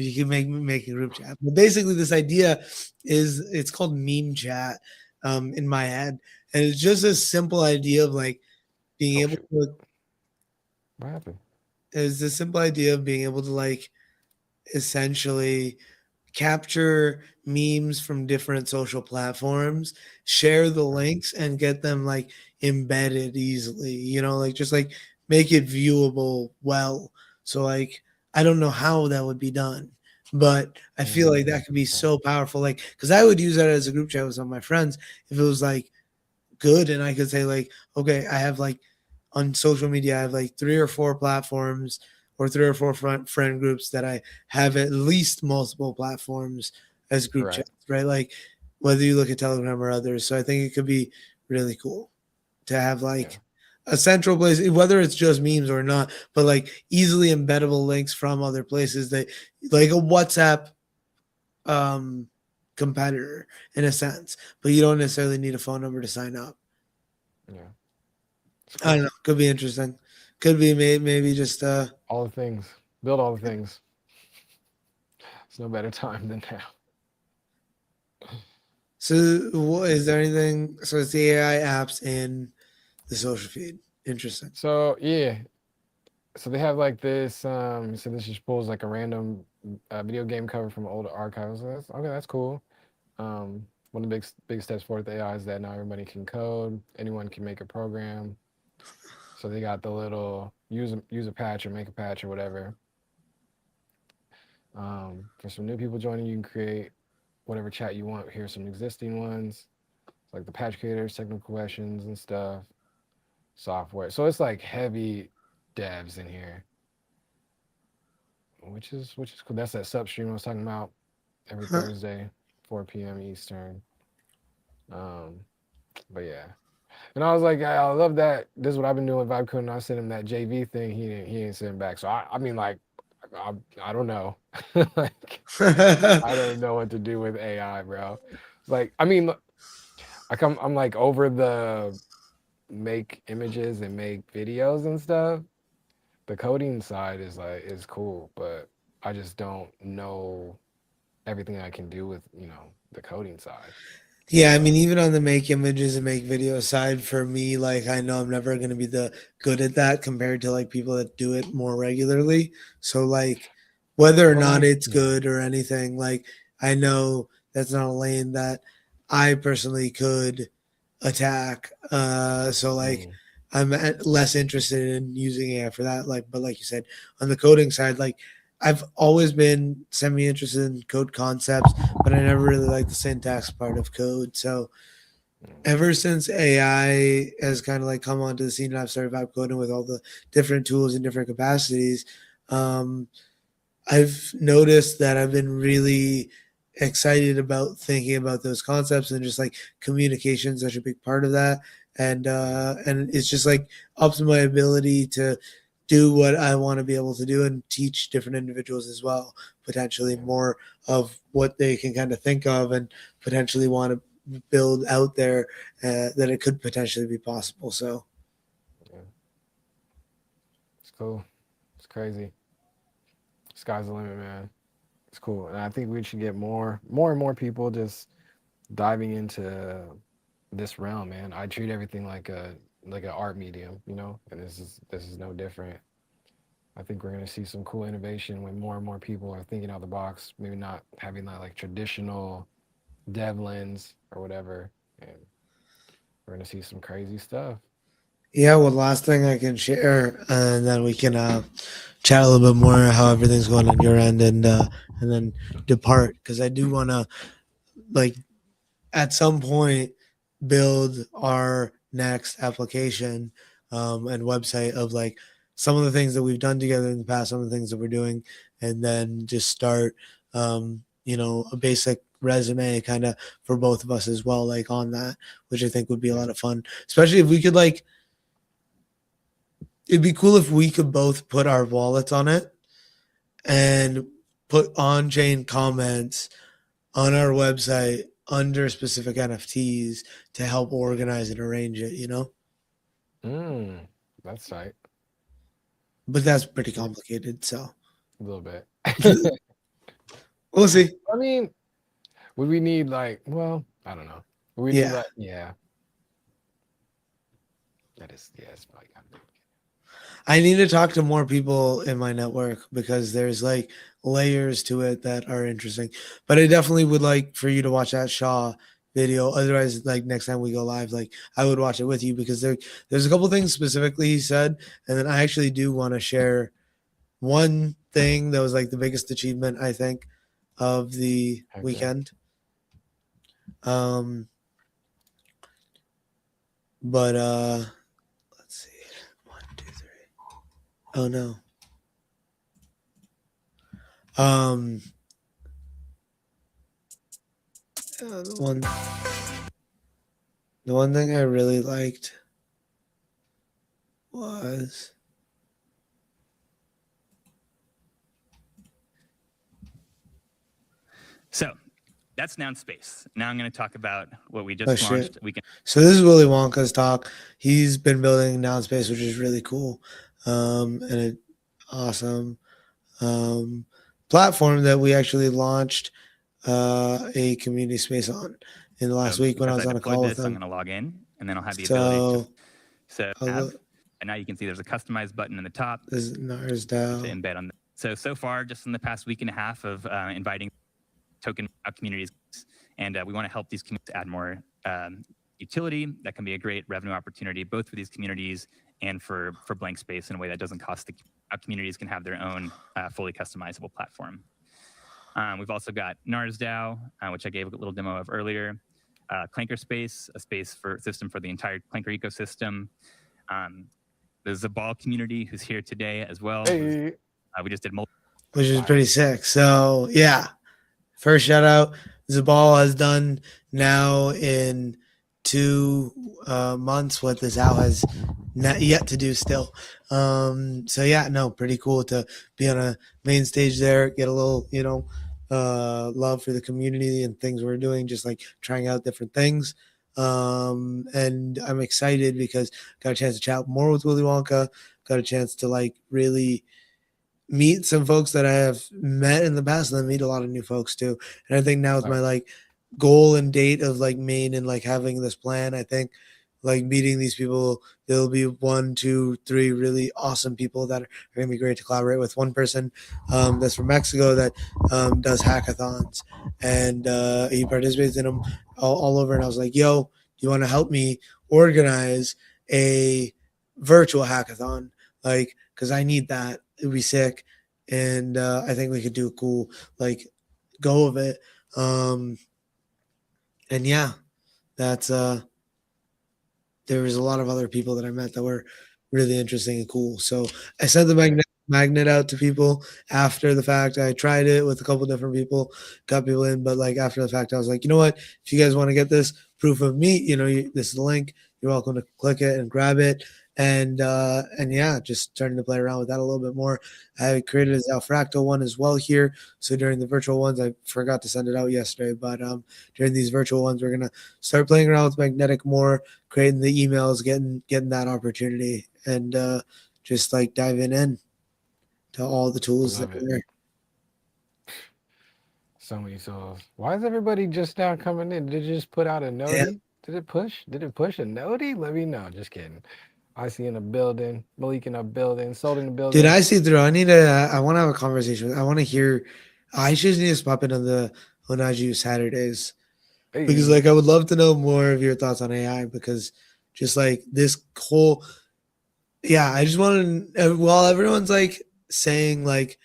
You can make a group chat. But basically, this idea is it's called meme chat in my head, and it's just a simple idea of like being Oh able shoot, to. what happened? Is the simple idea of being able to like essentially capture memes from different social platforms, share the links, and get them like embedded easily. Like just like make it viewable well. So like I don't know how that would be done, but I feel like that could be Okay. so powerful. Like because I would use that as a group chat with some of my friends if it was like good, and I could say like, okay, I have like on social media, I have like 3 or 4 platforms or 3 or 4 friend groups that I have at least multiple platforms as group Right. chats, right? Like whether you look at Telegram or others. So I think it could be really cool to have Yeah. like a central place, whether it's just memes or not, but like easily embeddable links from other places that like a WhatsApp um competitor in a sense, but you don't necessarily need a phone number to sign up. Yeah. It's I don't cool. know. Could be interesting. Could be maybe just All the things. Build all the things. It's no better time than now. so what is there anything so it's the AI apps in the social feed. Interesting. So yeah, so they have like this. So this just pulls like a random video game cover from older archives. So that's okay. That's cool. One of the big steps forward with AI is that now everybody can code. Anyone can make a program. So they got the little use a patch or make a patch or whatever. For some new people joining, you can create whatever chat you want. Here's some existing ones, like the patch creators, technical questions and stuff, software. So it's like heavy devs in here, which is cool. That's that sub stream I was talking about every Huh. Thursday, 4 p.m. Eastern. Um, but yeah, and I was like, I love that. This is what I've been doing with Vibe Code, and I sent him that JV thing. He ain't sending back. So I mean, like, I don't know, like I don't know what to do with AI, bro. Like, I mean, I'm like over the make images and make videos and stuff. The coding side is cool, but I just don't know everything I can do with the coding side. Yeah, I mean, even on the make images and make video side, for me, like I know I'm never gonna be the good at that compared to like people that do it more regularly. So like whether or But not like, it's yeah, good or anything, like I know that's not a lane that I personally could attack. So like mm, less interested in using AI for that. Like, but like you said, on the coding side, like I've always been semi interested in code concepts, but I never really liked the syntax part of code. So mm, ever since AI has kind of like come onto the scene and I've started vibe coding with all the different tools and different capacities, um, I've noticed that I've been really excited about thinking about those concepts and just like communication is such a big part of that. And it's just like ups my ability to do what I want to be able to do and teach different individuals as well, potentially yeah, more of what they can kind of think of and potentially want to build out there that it could potentially be possible. So yeah. It's cool. It's crazy. Sky's the limit, man. It's cool, and I think we should get more and more people just diving into this realm, man. I treat everything like an art medium, and this is no different. I think we're gonna see some cool innovation when more and more people are thinking out the box, maybe not having that like traditional dev lens or whatever, and we're gonna see some crazy stuff. yeah, well, last thing I can share, and then we can chat a little bit more how everything's going on your end, and then depart because I do want to like at some point build our next application and website of like some of the things that we've done together in the past, some of the things that we're doing, and then just start a basic resume kind of for both of us as well, like on that, which I think would be a Yeah, lot of fun, especially if we could like it'd be cool if we could both put our wallets on it and put on-chain comments on our website under specific NFTs to help organize and arrange it, you know? mm, that's tight. But that's pretty Yeah, complicated, so a little bit. we'll see. I mean, would we need like? Well, I don't know. Would we need Yeah. like? Yeah, that is. Yeah, it's probably kind of. I need to talk to more people in my network because there's like layers to it that are interesting. But I definitely would like for you to watch that Shaw video. Otherwise, like next time we go live, like I would watch it with you because there's a couple things specifically he said, and then I actually do want to share one thing that was like the biggest achievement I think of the Heck yeah. weekend. Um, but let's see, 1, 2, 3. Oh no. Um, uh, the one the one thing I really liked was So that's noun space. Now I'm going to talk about what we oh just shit. launched. We can So this is Willy Wonka's talk. He's been building Noun Space, which is really cool, and an awesome platform that we actually launched a community space on in the last so week when I because was I on a deployed call with this, I'm him. going to log in, and then I'll have the ability to So have. And now you can see there's a customize button in the top this is Nars to DAO. embed on. So far, just in the past week and a half of inviting token communities, and we want to help these communities add more utility. That can be a great revenue opportunity, both for these communities and for blank space in a way that doesn't cost the communities can have their own fully customizable platform. We've also got Nars DAO, which I gave a little demo of earlier. Clanker Space, a space for system for the entire Clanker ecosystem. There's a ball community who's here today as well. Hey, We just did multiple. Which is fire. pretty sick. So yeah, first shout out Zabal has done now in 2 months what the Zao has not yet to do still. So yeah, no, pretty cool to be on a main stage there, get a little, love for the community and things we're doing, just like trying out different things. And I'm excited because got a chance to chat more with Willy Wonka, got a chance to like really meet some folks that I have met in the past and then meet a lot of new folks too. And I think now is my like goal and date of like Maine and like having this plan. I think like meeting these people, there'll be 1, 2, 3 really awesome people that are going to be great to collaborate with. One person that's from Mexico that does hackathons, and he participates in them all over. And I was like, yo, you want to help me organize a virtual hackathon? Like, because I need that. It'd be sick. And I think we could do a cool like go of it. And yeah, that's there was a lot of other people that I met that were really interesting and cool. So I sent the magnet out to people after the fact. I tried it with a couple different people, got people in, but like after the fact, I was like, you know what? If you guys want to get this proof of me, this is the link. You're welcome to click it and grab it. And yeah, just starting to play around with that a little bit more. I created a Fractal one as well here. So during the virtual ones, I forgot to send it out yesterday, but during these virtual ones, we're gonna start playing around with magnetic more, creating the emails, getting that opportunity, and just like diving in to all the tools that are there. So many souls. Why is everybody just now coming in? Did you just put out a noti? Yeah. Did it push? Did it push a noti? Let me know. Just kidding. I see in the building, Malik in the building, Sold in the building. Dude, I see through. I want to have a conversation. I want to hear. I just need to pop in on the Onaji Saturdays because, like, I would love to know more of your thoughts on AI because, just like this whole, yeah, I just want to. While everyone's like saying like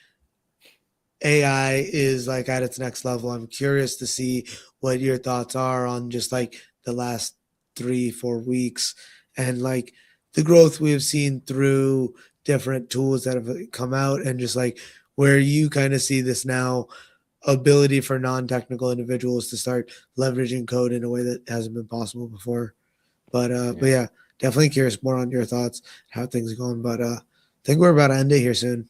AI is like at its next level, I'm curious to see what your thoughts are on just like the last 3-4 weeks and like the growth we have seen through different tools that have come out and just like where you kind of see this now ability for non-technical individuals to start leveraging code in a way that hasn't been possible before. But yeah, definitely curious more on your thoughts, how things are going. But I think we're about to end it here soon.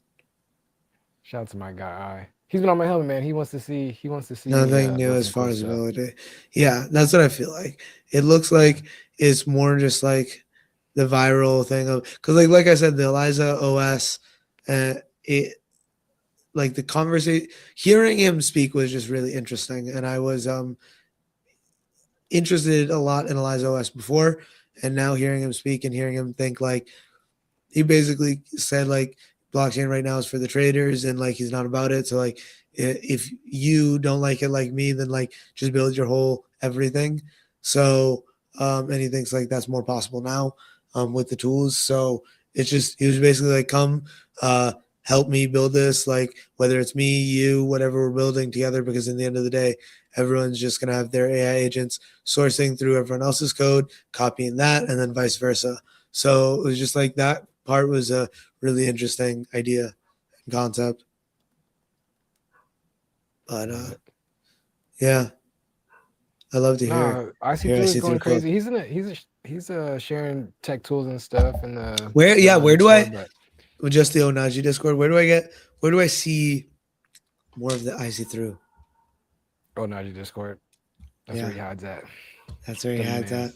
Shout out to my guy. He's been on my helmet, man. He wants to see. Nothing new as far as ability. Yeah, that's what I feel like. It looks like it's more just like the viral thing of because like I said, the Eliza OS, it like the conversation, hearing him speak was just really interesting, and I was interested a lot in Eliza OS before, and now hearing him speak and hearing him think like he basically said like blockchain right now is for the traders and like he's not about it. So like if you don't like it like me, then like just build your whole everything. So and he thinks like that's more possible now with the tools. So it's just he was basically like come help me build this, like whether it's me, you, whatever we're building together, because in the end of the day, everyone's just gonna have their AI agents sourcing through everyone else's code, copying that, and then vice versa. So it was just like that part was a really interesting idea and concept. But yeah, I love to hear. I see Here, I through see is going through crazy. He's sharing tech tools and stuff and where do Discord, I with just the Onaji Discord? Where do I see more of the I see through? Onaji Discord. That's where he hides at. That's where he hides at.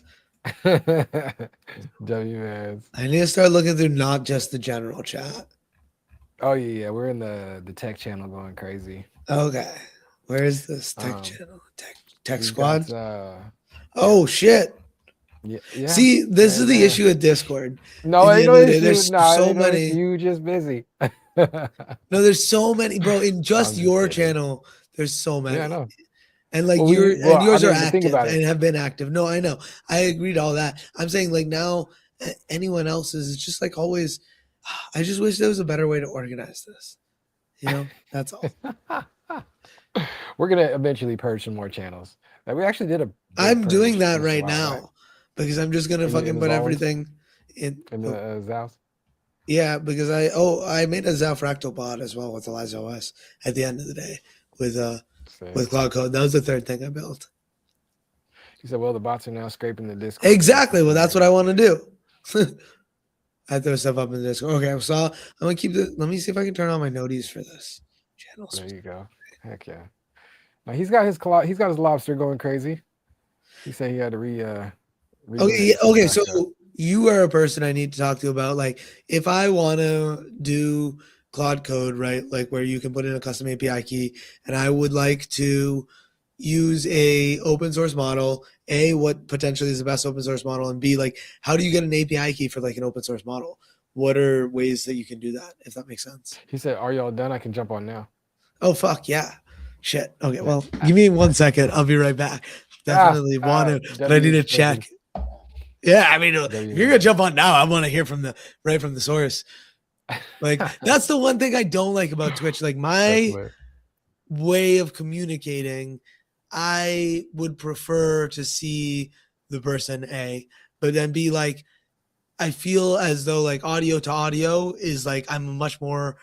WMans. I need to start looking through not just the general chat. Oh yeah, we're in the tech channel going crazy. Okay, where is this tech channel? Tech squad. Oh shit. Yeah. See, this is the issue with Discord. No, ain't no issue. There's so many. You just busy. No, there's so many, bro. In just your channel, there's so many. Yeah, I know. And like yours are active and have been active. No, I know. I agree to all that. I'm saying like now anyone else's, it's just like always. I just wish there was a better way to organize this. That's all. We're gonna eventually purge some more channels. Like we actually did I'm doing that right now because I'm just gonna fucking put everything in the Zals. Yeah, because I made a Zal Fractal bot as well with Eliza OS at the end of the day with Cloud Code. That was the third thing I built. You said, well, the bots are now scraping the Discord. Exactly. Well, that's what I want to do. I throw stuff up in the Discord. Okay, so I'm gonna keep the. Let me see if I can turn on my noties for this channel. There you go. Heck yeah. Now he's got his lobster going crazy. He said he had to Okay. So you are a person I need to talk to about like if I want to do Cloud Code, right? Like where you can put in a custom API key, and I would like to use a open source model? A, what potentially is the best open source model? And B, like, how do you get an API key for like an open source model? What are ways that you can do that, if that makes sense? He said, "Are y'all done? I can jump on now." Oh, fuck yeah. Shit. Okay, well, give me 1 second. I'll be right back. Definitely want to, but I need to check. Yeah, I mean, if you're gonna jump on now, I want to hear from the right from the source. Like, that's the one thing I don't like about Twitch. Like, my way of communicating, I would prefer to see the person A, but then be like, I feel as though like audio to audio is like I'm much more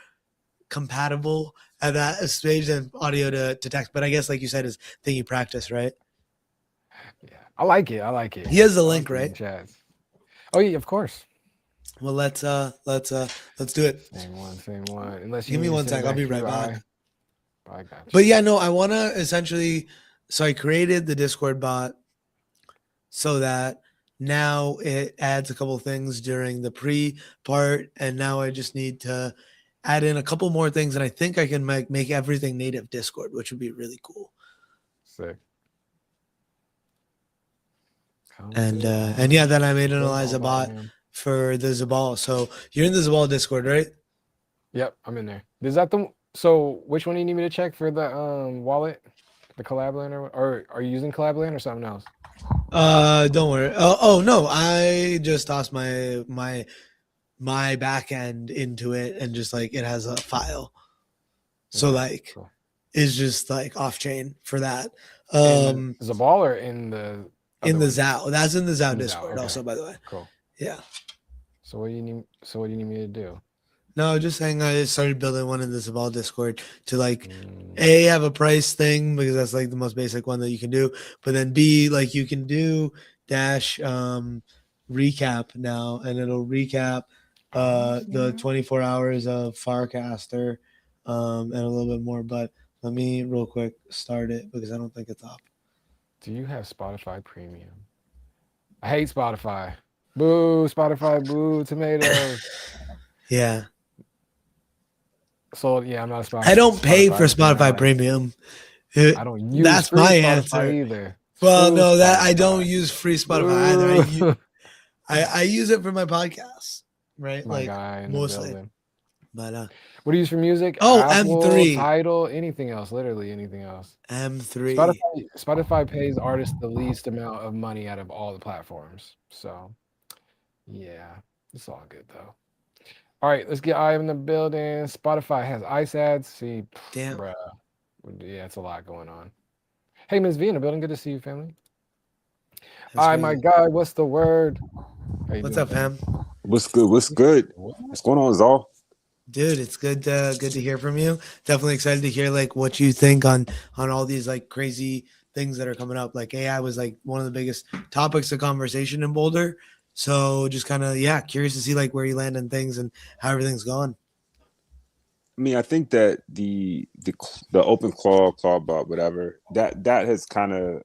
compatible at that stage than audio to text. But I guess, like you said, is thing you practice, right? Yeah, I like it. I like it. He has the link, right? Chats. Oh yeah, of course. Well, let's do it. Same one. Unless you give me 1 sec, I'll be right back. I got you. But yeah, no, I want to essentially. So I created the Discord bot so that now it adds a couple things during the pre part, and now I just need to add in a couple more things, and I think I can make everything native Discord, which would be really cool. Sick. And yeah, then I made an Eliza bot for the Zabal. So you're in the Zabal Discord, right? Yep, I'm in there. Is that the so? Which one do you need me to check for the wallet, the Collabland, or are you using Collabland or something else? Don't worry. Oh no, I just tossed my back end into it, and just like it has a file. So like cool. It's just like off chain for that. Zabal or in the Zao. That's in the Zao Discord okay. Also, by the way. Cool. Yeah. So what do you need me to do? No, just saying I started building one in the Zabal Discord to like A, have a price thing because that's like the most basic one that you can do. But then B, like you can do dash recap now, and it'll recap the 24 hours of Farcaster and a little bit more. But let me real quick start it because I don't think it's up. Do you have Spotify Premium? I hate Spotify. Boo, Spotify, boo, tomatoes. Yeah. So yeah, I'm not a Spotify. I don't pay for Spotify Premium. I don't use that's free my Spotify answer either. Well, True no, that Spotify. I don't use free Spotify either. I use it for my podcasts, right? My like guy in mostly. The building. But what do you use for music? Oh, Apple, M3. Tidal, anything else, literally anything else. M3. Spotify pays artists the least amount of money out of all the platforms. So yeah, it's all good though. All right, let's get I in the building. Spotify has ice ads. See, damn, bruh. Yeah, it's a lot going on. Hey, Ms. V in the building. Good to see you, family. All right, my guy. What's the word? What's up, fam? What's good? What's good? What's going on, Zal? Dude, it's good to hear from you. Definitely excited to hear like what you think on all these like crazy things that are coming up. Like AI was like one of the biggest topics of conversation in Boulder. So just kind of curious to see like where you land on things and how everything's going. I mean, I think that the open claw bot, whatever, that has kind of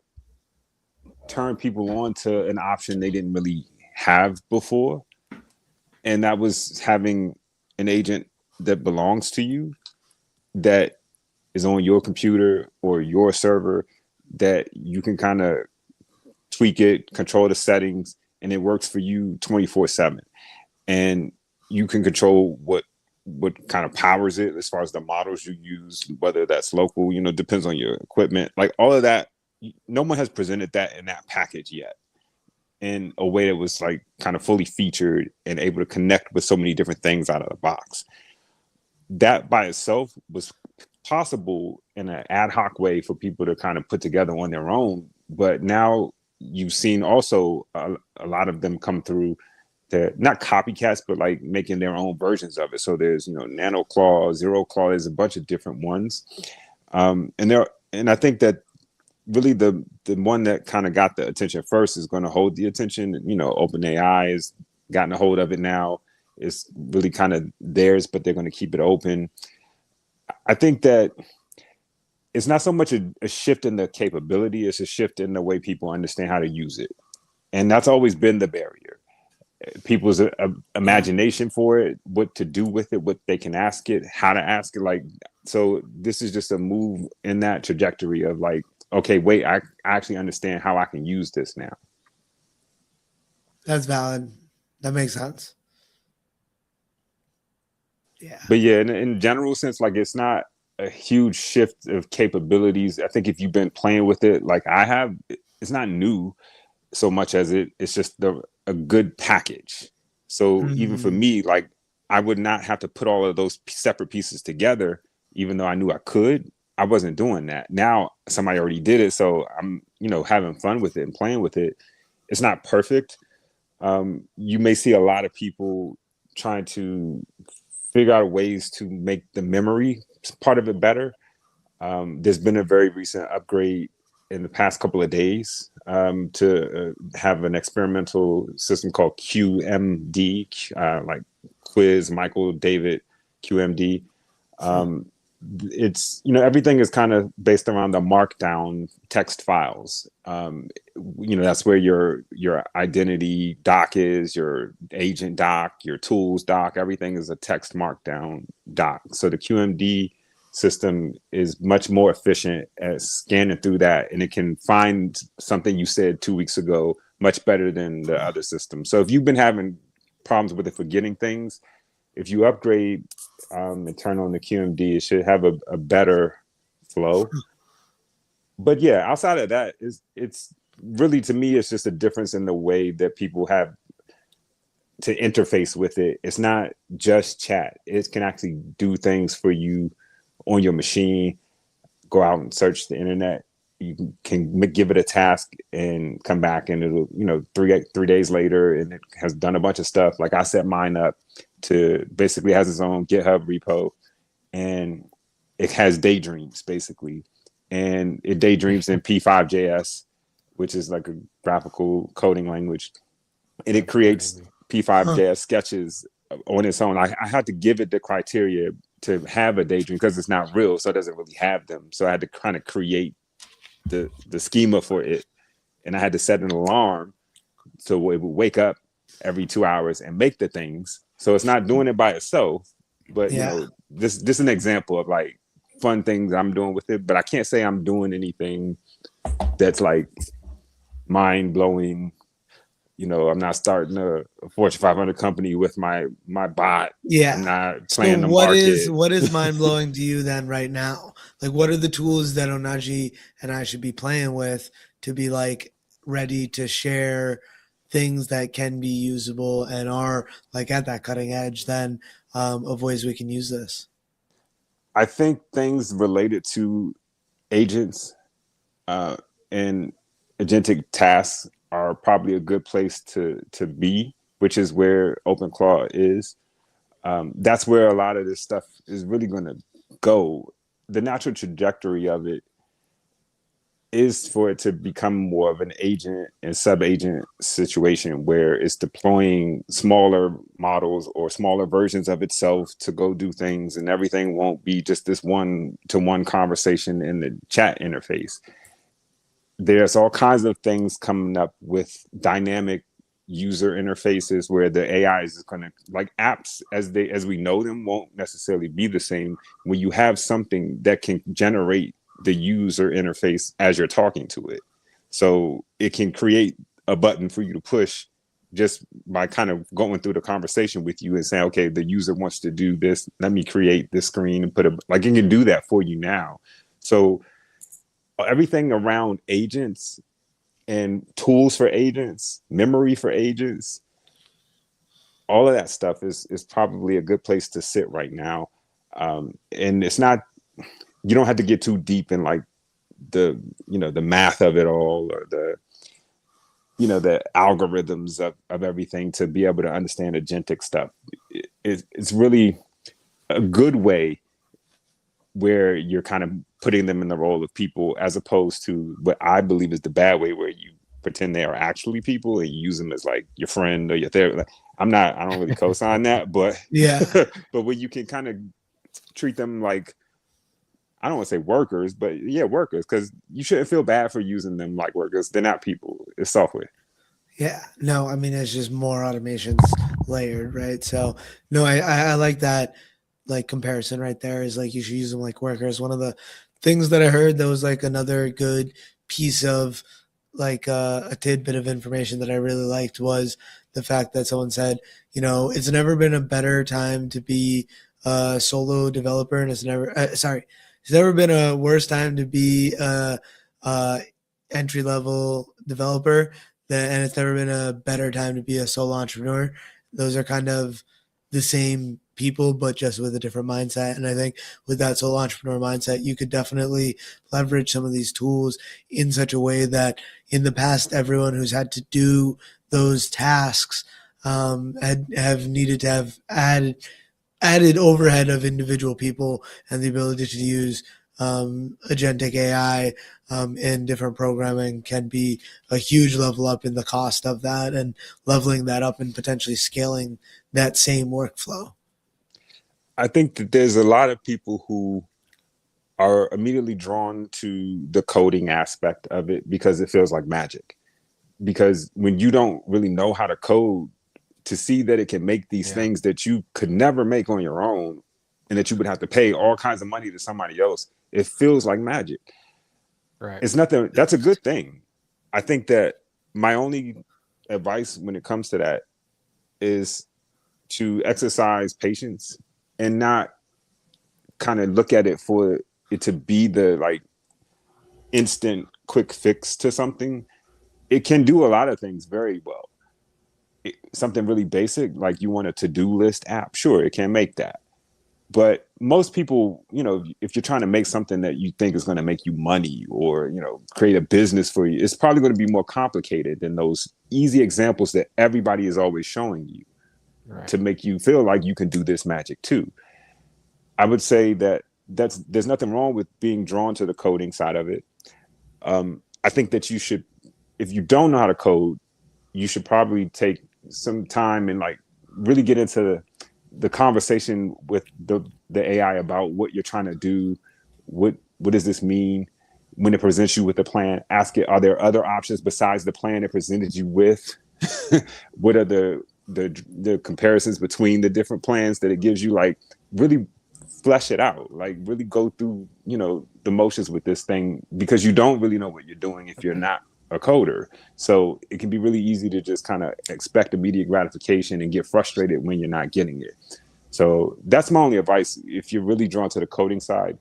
turned people on to an option they didn't really have before, and that was having an agent that belongs to you, that is on your computer or your server, that you can kind of tweak it, control the settings, and it works for you 24/7. And you can control what kind of powers it as far as the models you use, whether that's local, depends on your equipment. Like all of that, no one has presented that in that package yet in a way that was like kind of fully featured and able to connect with so many different things out of the box. That by itself was possible in an ad hoc way for people to kind of put together on their own. But now you've seen also a lot of them come through that, not copycats, but like making their own versions of it. So there's, Nano Claw, Zero Claw, there's a bunch of different ones. And I think that really the one that kind of got the attention first is going to hold the attention. OpenAI has gotten a hold of it now. It's really kind of theirs, but they're going to keep it open. I think that it's not so much a shift in the capability, it's a shift in the way people understand how to use it. And that's always been the barrier. People's imagination for it, what to do with it, what they can ask it, how to ask it. So this is just a move in that trajectory of like okay, wait, I actually understand how I can use this now. That's valid. That makes sense. Yeah. But yeah, in general sense, like it's not a huge shift of capabilities. I think if you've been playing with it like I have, it's not new so much as it's just a good package. So even for me, like I would not have to put all of those separate pieces together, even though I knew I could. I wasn't doing that. Now somebody already did it, so I'm, having fun with it and playing with it. It's not perfect. You may see a lot of people trying to figure out ways to make the memory part of it better. There's been a very recent upgrade in the past couple of days to have an experimental system called QMD, like Quiz, Michael, David, QMD. It's, everything is kind of based around the markdown text files. That's where your identity doc is, your agent doc, your tools doc, everything is a text markdown doc. So the QMD system is much more efficient at scanning through that, and it can find something you said 2 weeks ago much better than the other system. So if you've been having problems with it forgetting things, if you upgrade and turn on the QMD, it should have a better flow. But yeah, outside of that, it's really, to me, it's just a difference in the way that people have to interface with it. It's not just chat. It can actually do things for you on your machine. Go out and search the internet. You can give it a task and come back, and it'll, 3 days later, and it has done a bunch of stuff. Like I set mine up to basically has its own GitHub repo, and it has daydreams basically, and it daydreams in P5.js, which is like a graphical coding language, and it creates P5.js sketches on its own. I had to give it the criteria to have a daydream because it's not real, so it doesn't really have them. So I had to kind of create the schema for it, and I had to set an alarm so it would wake up every 2 hours and make the things. So it's not doing it by itself, but this is an example of like fun things I'm doing with it. But I can't say I'm doing anything that's like mind blowing. I'm not starting a Fortune 500 company with my bot. Yeah. I'm not playing the what market. what is mind blowing to you then right now? Like, what are the tools that Onaji and I should be playing with to be like ready to share things that can be usable and are like at that cutting edge then of ways we can use this? I think things related to agents and agentic tasks are probably a good place to be, which is where OpenClaw is. That's where a lot of this stuff is really going to go. The natural trajectory of it is for it to become more of an agent and sub-agent situation where it's deploying smaller models or smaller versions of itself to go do things, and everything won't be just this one-to-one conversation in the chat interface. There's all kinds of things coming up with dynamic user interfaces where the AI is going to, like apps as we know them, won't necessarily be the same when you have something that can generate the user interface as you're talking to it. So it can create a button for you to push just by kind of going through the conversation with you and saying, okay, the user wants to do this. Let me create this screen and it can do that for you now. So everything around agents and tools for agents, memory for agents, all of that stuff is probably a good place to sit right now. And it's not, you don't have to get too deep in like the math of it all, or the algorithms of everything to be able to understand agentic stuff. It's really a good way where you're kind of putting them in the role of people, as opposed to what I believe is the bad way, where you pretend they are actually people and you use them as like your friend or your therapist. I don't really co-sign that, but but when you can kind of treat them like, I don't want to say workers, but yeah, workers, because you shouldn't feel bad for using them like workers. They're not people, it's software. Yeah, no, I mean, it's just more automations layered, right? So no, I like that like comparison right there, is like you should use them like workers. One of the things that I heard, that was like another good piece of like a tidbit of information that I really liked was the fact that someone said, it's never been a better time to be a solo developer, and it's never been a worse time to be a entry level developer, and it's never been a better time to be a solo entrepreneur. Those are kind of the same people, but just with a different mindset. And I think with that solo entrepreneur mindset, you could definitely leverage some of these tools in such a way that in the past, everyone who's had to do those tasks have needed to have added overhead of individual people, and the ability to use agentic AI in different programming can be a huge level up in the cost of that, and leveling that up and potentially scaling that same workflow. I think that there's a lot of people who are immediately drawn to the coding aspect of it because it feels like magic. Because when you don't really know how to code, to see that it can make these things that you could never make on your own, and that you would have to pay all kinds of money to somebody else, it feels like magic. Right. It's nothing. That's a good thing. I think that my only advice when it comes to that is to exercise patience and not kind of look at it for it to be the like instant quick fix to something. It can do a lot of things very well. Something really basic, like you want a to-do list app, sure, it can make that. But most people, if you're trying to make something that you think is going to make you money, or, create a business for you, it's probably going to be more complicated than those easy examples that everybody is always showing you, right, to make you feel like you can do this magic too. I would say that there's nothing wrong with being drawn to the coding side of it. I think that you should, if you don't know how to code, you should probably take some time and like really get into the conversation with the AI about what you're trying to do. What does this mean? When it presents you with a plan, ask it, are there other options besides the plan it presented you with? What are the comparisons between the different plans that it gives you? Like, really flesh it out, like really go through, the motions with this thing, because you don't really know what you're doing if you're not a coder. So it can be really easy to just kind of expect immediate gratification and get frustrated when you're not getting it. So that's my only advice. If you're really drawn to the coding side,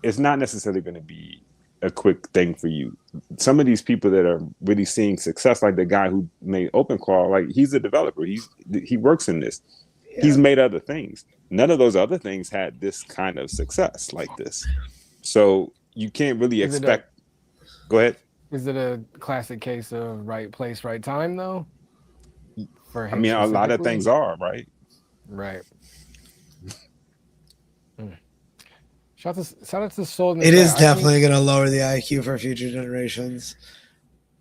it's not necessarily going to be a quick thing for you. Some of these people that are really seeing success, like the guy who made OpenClaw, like he's a developer. He works in this. Yeah. He's made other things. None of those other things had this kind of success like this. So you can't really expect. Go ahead. Is it a classic case of right place, right time, though? For him, I mean, a lot of things are, right? Right. Shout out to Soul. It is definitely going to lower the IQ for future generations.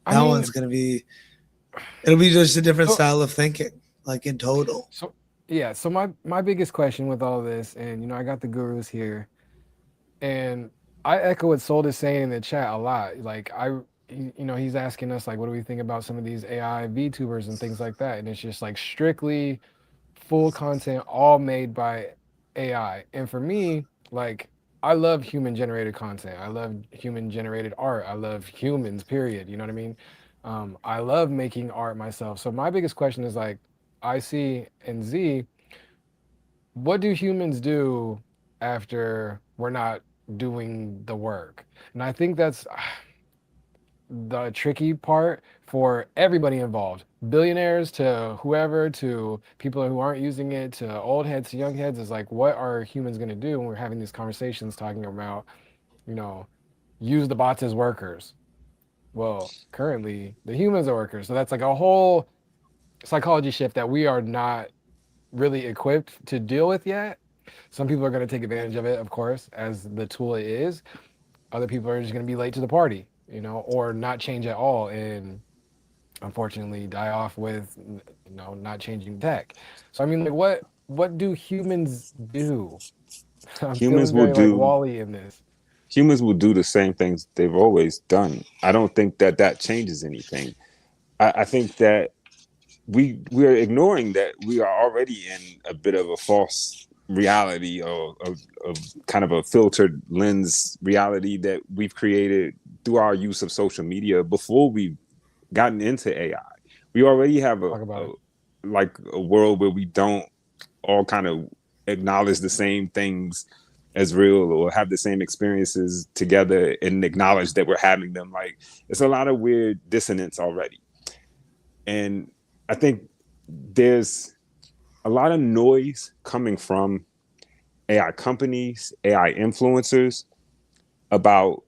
That one's going to be, it'll be just a different style of thinking, like in total. So my biggest question with all this, and I got the gurus here, and I echo what Soul is saying in the chat a lot. Like he's asking us like, what do we think about some of these AI VTubers and things like that? And it's just like strictly full content, all made by AI. And for me, like, I love human generated content. I love human generated art. I love humans, period. You know what I mean? I love making art myself. So my biggest question is like, IC and Z, what do humans do after we're not doing the work? And I think that's the tricky part for everybody involved, billionaires to whoever, to people who aren't using it, to old heads to young heads, is like, what are humans going to do when we're having these conversations talking about, use the bots as workers? Well, currently the humans are workers. So that's like a whole psychology shift that we are not really equipped to deal with yet. Some people are going to take advantage of it, of course, as the tool it is. Other people are just going to be late to the party, or not change at all, and unfortunately die off with, not changing tech. So I mean, like, what do humans do? Humans will do like Wall-E in this. Humans will do the same things they've always done. I don't think that changes anything. I think that we're ignoring that we are already in a bit of a false reality or of kind of a filtered lens reality that we've created through our use of social media before we've gotten into AI. We already have Talk about it. like a world where we don't all kind of acknowledge the same things as real or have the same experiences together and acknowledge that we're having them. Like, it's a lot of weird dissonance already. And I think there's a lot of noise coming from AI companies, AI influencers about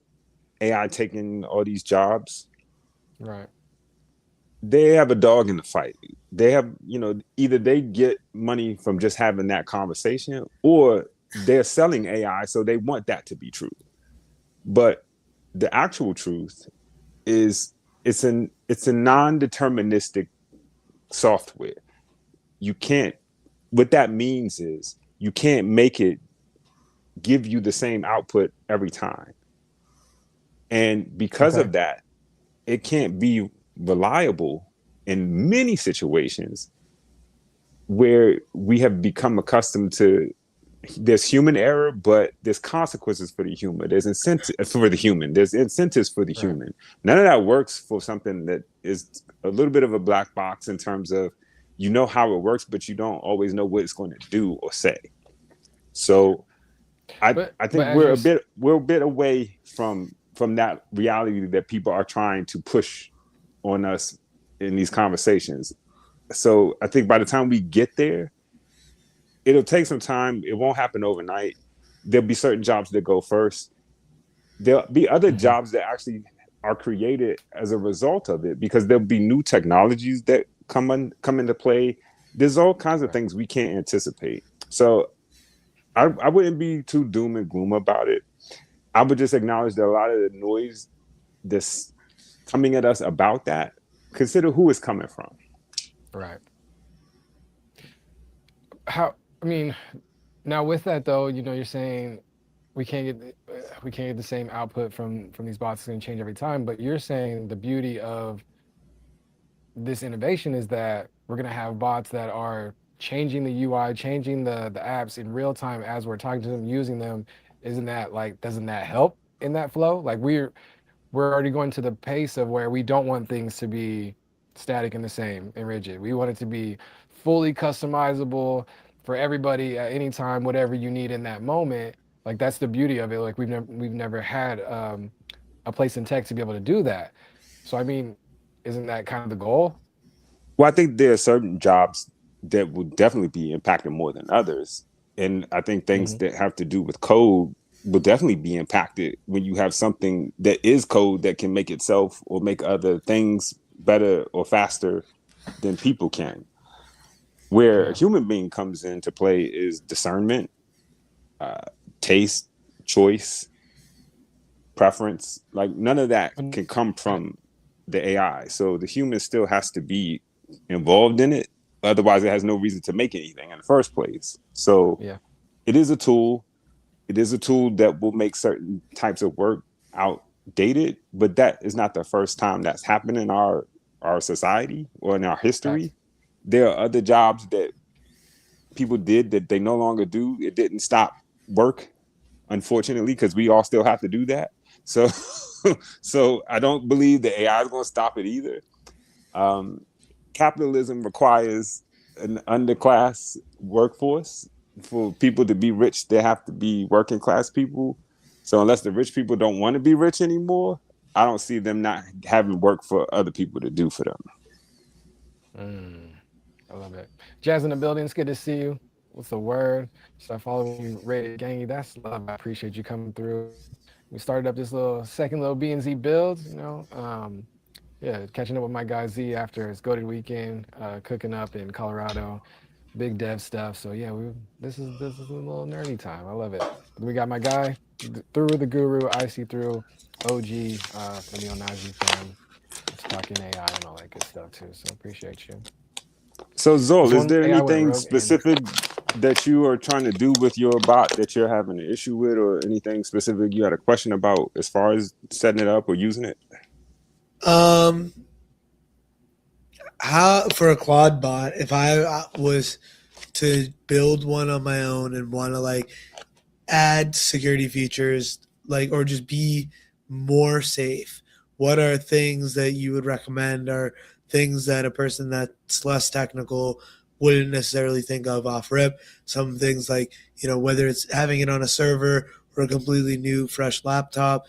AI taking all these jobs. Right. They have a dog in the fight. They have, either they get money from just having that conversation, or they're selling AI, so they want that to be true. But the actual truth is it's a non-deterministic software. You can't, what that means is you can't make it give you the same output every time. And because Okay. of that, it can't be reliable in many situations where we have become accustomed to there's human error, but there's consequences for the human. There's incentive for the human. There's incentives for the Right. human. None of that works for something that is a little bit of a black box in terms of you know how it works, but you don't always know what it's going to do or say. So I But think as we're a bit away from that reality that people are trying to push on us in these conversations. So I think by the time we get there, it'll take some time. It won't happen overnight. There'll be certain jobs that go first. There'll be other jobs that actually are created as a result of it, because there'll be new technologies that come into play. There's all kinds of things we can't anticipate. So I wouldn't be too doom and gloom about it. I would just acknowledge that a lot of the noise that's coming at us about that, consider who it's coming from. Right. I mean, now with that though, you're saying we can't get the same output from these bots. It's going to change every time. But you're saying the beauty of this innovation is that we're going to have bots that are changing the UI, changing the apps in real time as we're talking to them, using them. Isn't that like, doesn't that help in that flow? Like we're already going to the pace of where we don't want things to be static and the same and rigid. We want it to be fully customizable for everybody at any time, whatever you need in that moment. Like that's the beauty of it. Like we've never had a place in tech to be able to do that. So I mean, isn't that kind of the goal? Well, I think there are certain jobs that will definitely be impacted more than others. And I think things Hmm. that have to do with code will definitely be impacted when you have something that is code that can make itself or make other things better or faster than people can. Where a Yeah. human being comes into play is discernment, taste, choice, preference. Like none of that And can come from the AI. So the human still has to be involved in it. Otherwise, it has no reason to make anything in the first place. So yeah. it is a tool. It is a tool that will make certain types of work outdated, but that is not the first time that's happened in our society or in our Facts. history. There are other jobs that people did that they no longer do. It didn't stop work, unfortunately, because we all still have to do that. So, so I don't believe the AI is going to stop it either. Um, Capitalism requires an underclass workforce. For people to be rich, they have to be working class people. So unless the rich people don't want to be rich anymore, I don't see them not having work for other people to do for them. Mm, I love it. Jazz in the building. It's good to see you. What's the word? Start following you, Rated Gangy. That's love. I appreciate you coming through. We started up this little second little B and Z build. Yeah, catching up with my guy Z after his GOATED weekend, cooking up in Colorado, big dev stuff. So yeah, this is a little nerdy time. I love it. We got my guy through the guru, I see through OG, the Neo Nazi fan. It's talking AI and all that good stuff too. So appreciate you. So This Zol, is one there AI with a anything rogue and specific that you are trying to do with your bot that you're having an issue with, or anything specific you had a question about as far as setting it up or using it? How for a quad bot, if I was to build one on my own and want to like add security features, like, or just be more safe, what are things that you would recommend, or things that a person that's less technical wouldn't necessarily think of off rip? Some things like, whether it's having it on a server or a completely new, fresh laptop,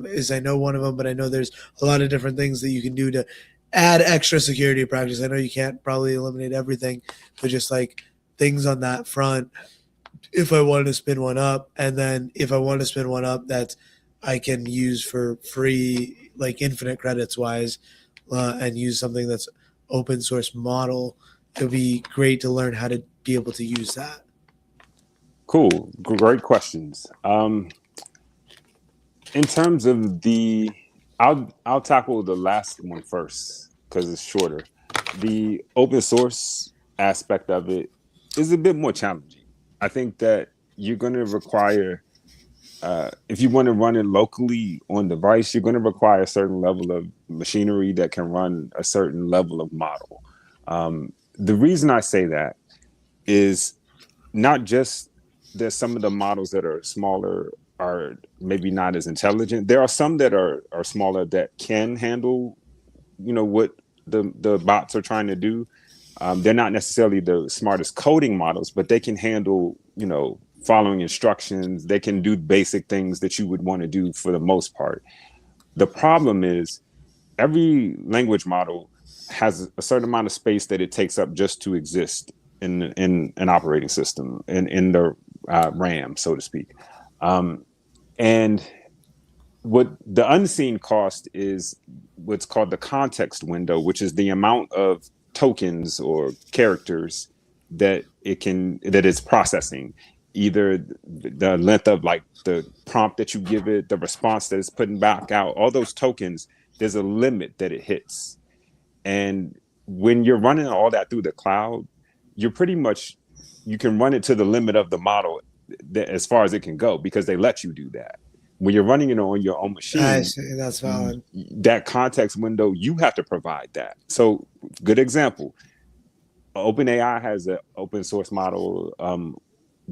is I know one of them, but I know there's a lot of different things that you can do to add extra security practice. I know you can't probably eliminate everything, but just like things on that front, if I wanted to spin one up, and then if I want to spin one up that I can use for free, like infinite credits wise, and use something that's open source model, it would be great to learn how to be able to use that. Cool. Great questions. In terms of I'll tackle the last one first because it's shorter. The open source aspect of it is a bit more challenging. I think that you're going to require, if you want to run it locally on device, you're going to require a certain level of machinery that can run a certain level of model. The reason I say that is not just that some of the models that are smaller are maybe not as intelligent. There are some that are smaller that can handle, what the bots are trying to do. They're not necessarily the smartest coding models, but they can handle, following instructions. They can do basic things that you would want to do for the most part. The problem is every language model has a certain amount of space that it takes up just to exist in an operating system, in the RAM, so to speak. And what the unseen cost is what's called the context window, which is the amount of tokens or characters that it's processing, either the length of like the prompt that you give it, the response that it's putting back out, all those tokens, there's a limit that it hits. And when you're running all that through the cloud, you can run it to the limit of the model as far as it can go, because they let you do that. When you're running it on your own machine, I see, that's valid. That context window, you have to provide that. So, good example, OpenAI has an open source model,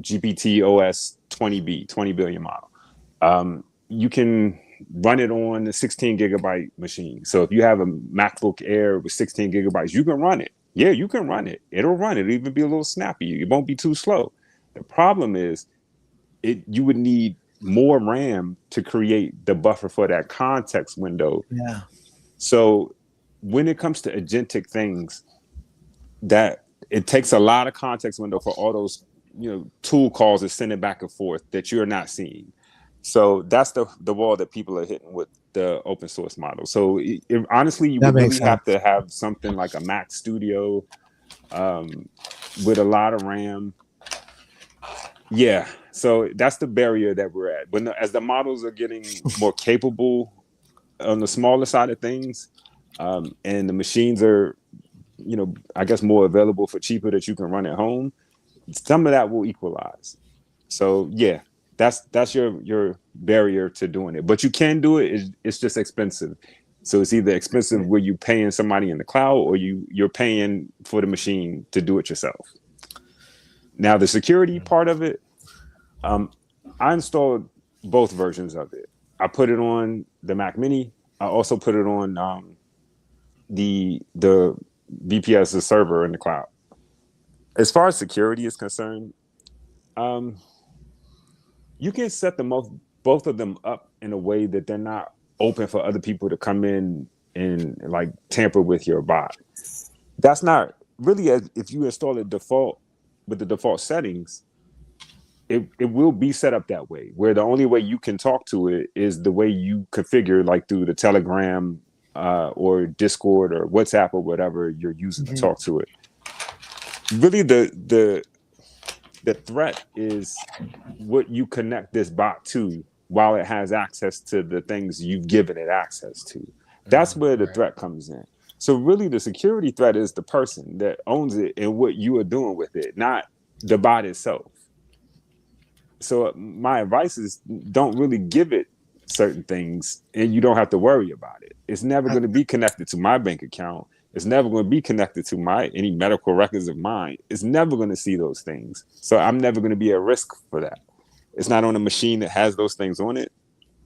GPT OS 20B, 20 billion model. You can run it on a 16 gigabyte machine. So if you have a MacBook Air with 16 gigabytes, you can run it. Yeah, you can run it. It'll run it. It'll even be a little snappy. It won't be too slow. The problem is you would need more RAM to create the buffer for that context window. Yeah. So when it comes to agentic things, that it takes a lot of context window for all those, tool calls that send it back and forth that you're not seeing. So that's the wall that people are hitting with the open source model. So honestly, you would really have to have something like a Mac Studio with a lot of RAM. Yeah. So that's the barrier that we're at. But as the models are getting more capable on the smaller side of things, and the machines are, I guess more available for cheaper that you can run at home, some of that will equalize. So yeah, that's your barrier to doing it. But you can do it. It's just expensive. So it's either expensive where you're paying somebody in the cloud, or you're paying for the machine to do it yourself. Now the security part of it, I installed both versions of it. I put it on the Mac Mini. I also put it on the VPS server in the cloud. As far as security is concerned, you can set both of them up in a way that they're not open for other people to come in and like tamper with your bot. That's not really, if you install it with the default settings, it will be set up that way, where the only way you can talk to it is the way you configure, like through the Telegram or Discord or WhatsApp or whatever you're using to talk to it. Really, the threat is what you connect this bot to while it has access to the things you've given it access to. That's where the threat comes in. So really, the security threat is the person that owns it and what you are doing with it, not the bot itself. So my advice is don't really give it certain things, and you don't have to worry about it. It's never going to be connected to my bank account. It's never going to be connected to any medical records of mine. It's never going to see those things. So I'm never going to be at risk for that. It's not on a machine that has those things on it.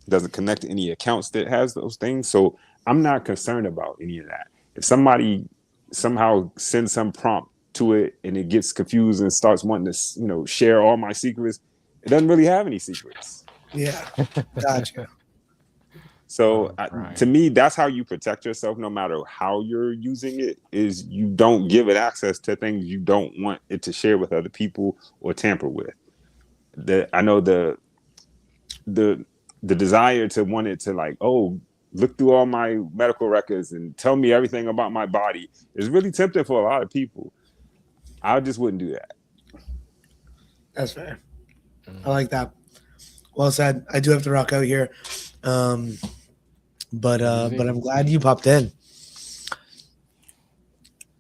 It doesn't connect to any accounts that has those things. So I'm not concerned about any of that. If somebody somehow sends some prompt to it and it gets confused and starts wanting to, share all my secrets, it doesn't really have any secrets. Yeah, gotcha. So Right. to me, that's how you protect yourself, no matter how you're using it, is you don't give it access to things you don't want it to share with other people or tamper with. I know the desire to want it to like, oh, look through all my medical records and tell me everything about my body is really tempting for a lot of people. I just wouldn't do that. That's fair. I like that. Well said. I do have to rock out here. But I'm glad you popped in.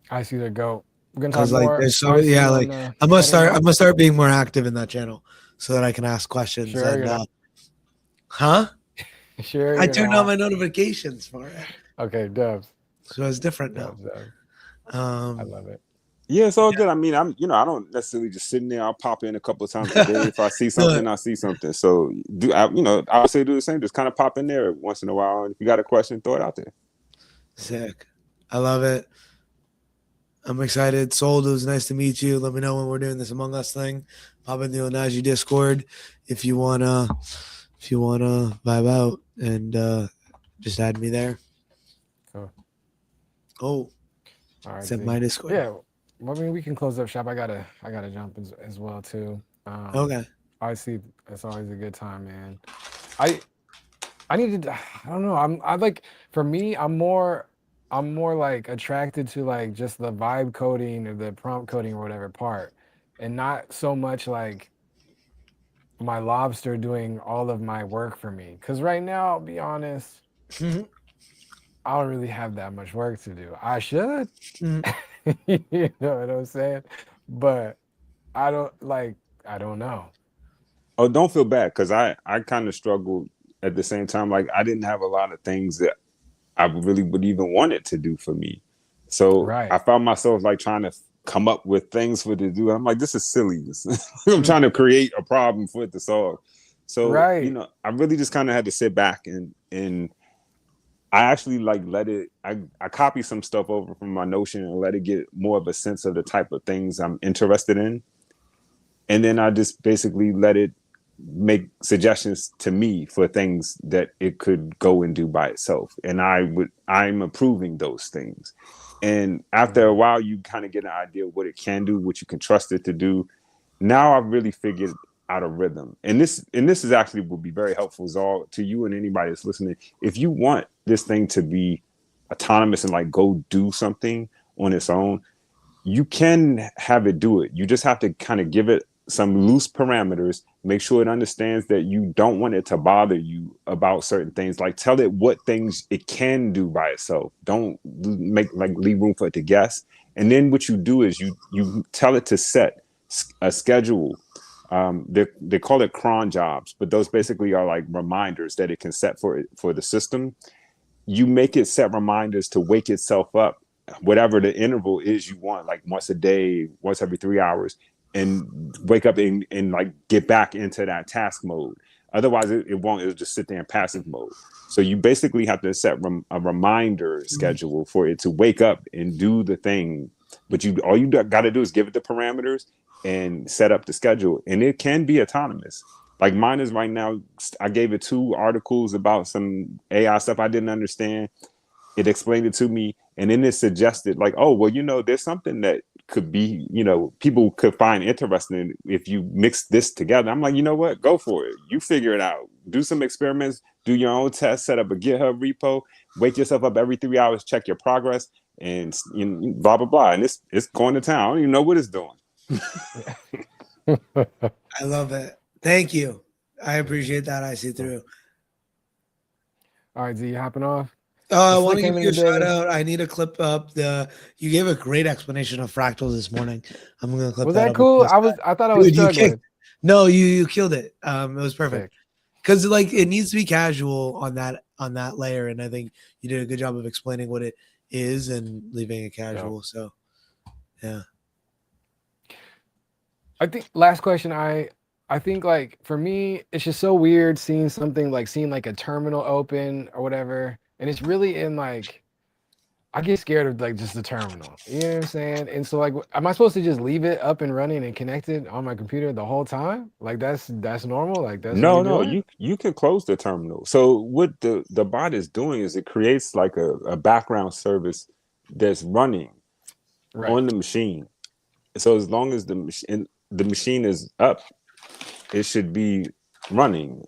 I see the GOAT. We're gonna talk Because like more. there's so yeah, on, like I'm gonna start being more active in that channel so that I can ask questions. Sure, and, you're not- huh? Sure. I you're turned not- on my notifications for it. Okay, Dubs. So it's different now. Dubs. I love it. Yeah, it's all good. I mean, I don't necessarily just sitting there. I'll pop in a couple of times a day. If I see something, I see something. So I would say do the same. Just kind of pop in there once in a while. And if you got a question, throw it out there. Sick. I love it. I'm excited. Sold, it was nice to meet you. Let me know when we're doing this Among Us thing. Pop in the Onaji Discord if you wanna vibe out and just add me there. Cool. Oh, All right. send Z. my Discord. Yeah. Well, I mean, we can close up shop. I gotta jump as well too. Okay. I see. It's always a good time, man. I need to. I don't know. I like. For me, I'm more like attracted to like just the vibe coding or the prompt coding or whatever part, and not so much like my lobster doing all of my work for me. Because right now, I'll be honest, Mhm. I don't really have that much work to do. I should. Mhm. You know what I'm saying? But I don't know. Oh, don't feel bad, because I kind of struggled at the same time. Like I didn't have a lot of things that I really would even want it to do for me. So Right. I found myself like trying to come up with things for it to do. I'm like, this is silly. I'm trying to create a problem for it to solve. So Right. I really just kind of had to sit back and I actually like let it. I copy some stuff over from my Notion and let it get more of a sense of the type of things I'm interested in, and then I just basically let it make suggestions to me for things that it could go and do by itself, and I'm approving those things. And after a while, you kind of get an idea of what it can do, what you can trust it to do. Now I've really figured out a rhythm, and this is actually would be very helpful to you and anybody that's listening. If you want this thing to be autonomous and like go do something on its own, you can have it do it. You just have to kind of give it some loose parameters, make sure it understands that you don't want it to bother you about certain things. Like tell it what things it can do by itself. Don't leave room for it to guess. And then what you do is you tell it to set a schedule. They call it cron jobs, but those basically are like reminders that it can set for the system. You make it set reminders to wake itself up, whatever the interval is you want, like once a day, once every 3 hours, and wake up and like get back into that task mode. Otherwise, it won't. It'll just sit there in passive mode. So you basically have to set a reminder schedule for it to wake up and do the thing. But all you got to do is give it the parameters and set up the schedule, and it can be autonomous. Like mine is right now. I gave it 2 articles about some AI stuff I didn't understand. It explained it to me, and then it suggested like, oh, well, there's something that could be, people could find interesting if you mix this together. I'm like, you know what? Go for it. You figure it out. Do some experiments. Do your own tests. Set up a GitHub repo. Wake yourself up every 3 hours. Check your progress, and blah blah blah. And it's going to town. I don't even know what it's doing. I love it. Thank you. I appreciate that. I see through. All right, Z, you hopping off? I Slick want to came give in you a the shout building. out. I need to clip up you gave a great explanation of fractals this morning. I'm gonna clip Was that that up cool? and post I thought I was Dude, you struggling. kicked. No, you killed it. It was perfect. Sick. Because like it needs to be casual on that layer, and I think you did a good job of explaining what it is and leaving it casual. So, yeah. I think last question. I think like for me, it's just so weird seeing something like seeing like a terminal open or whatever, and it's really in like I get scared of like just the terminal. You know what I'm saying? And so like, am I supposed to just leave it up and running and connected on my computer the whole time? Like that's normal. Like that's what No, we no, doing, you can close the terminal. So what the bot is doing is it creates like a background service that's running right? on the machine. So as long as the machine is up, it should be running.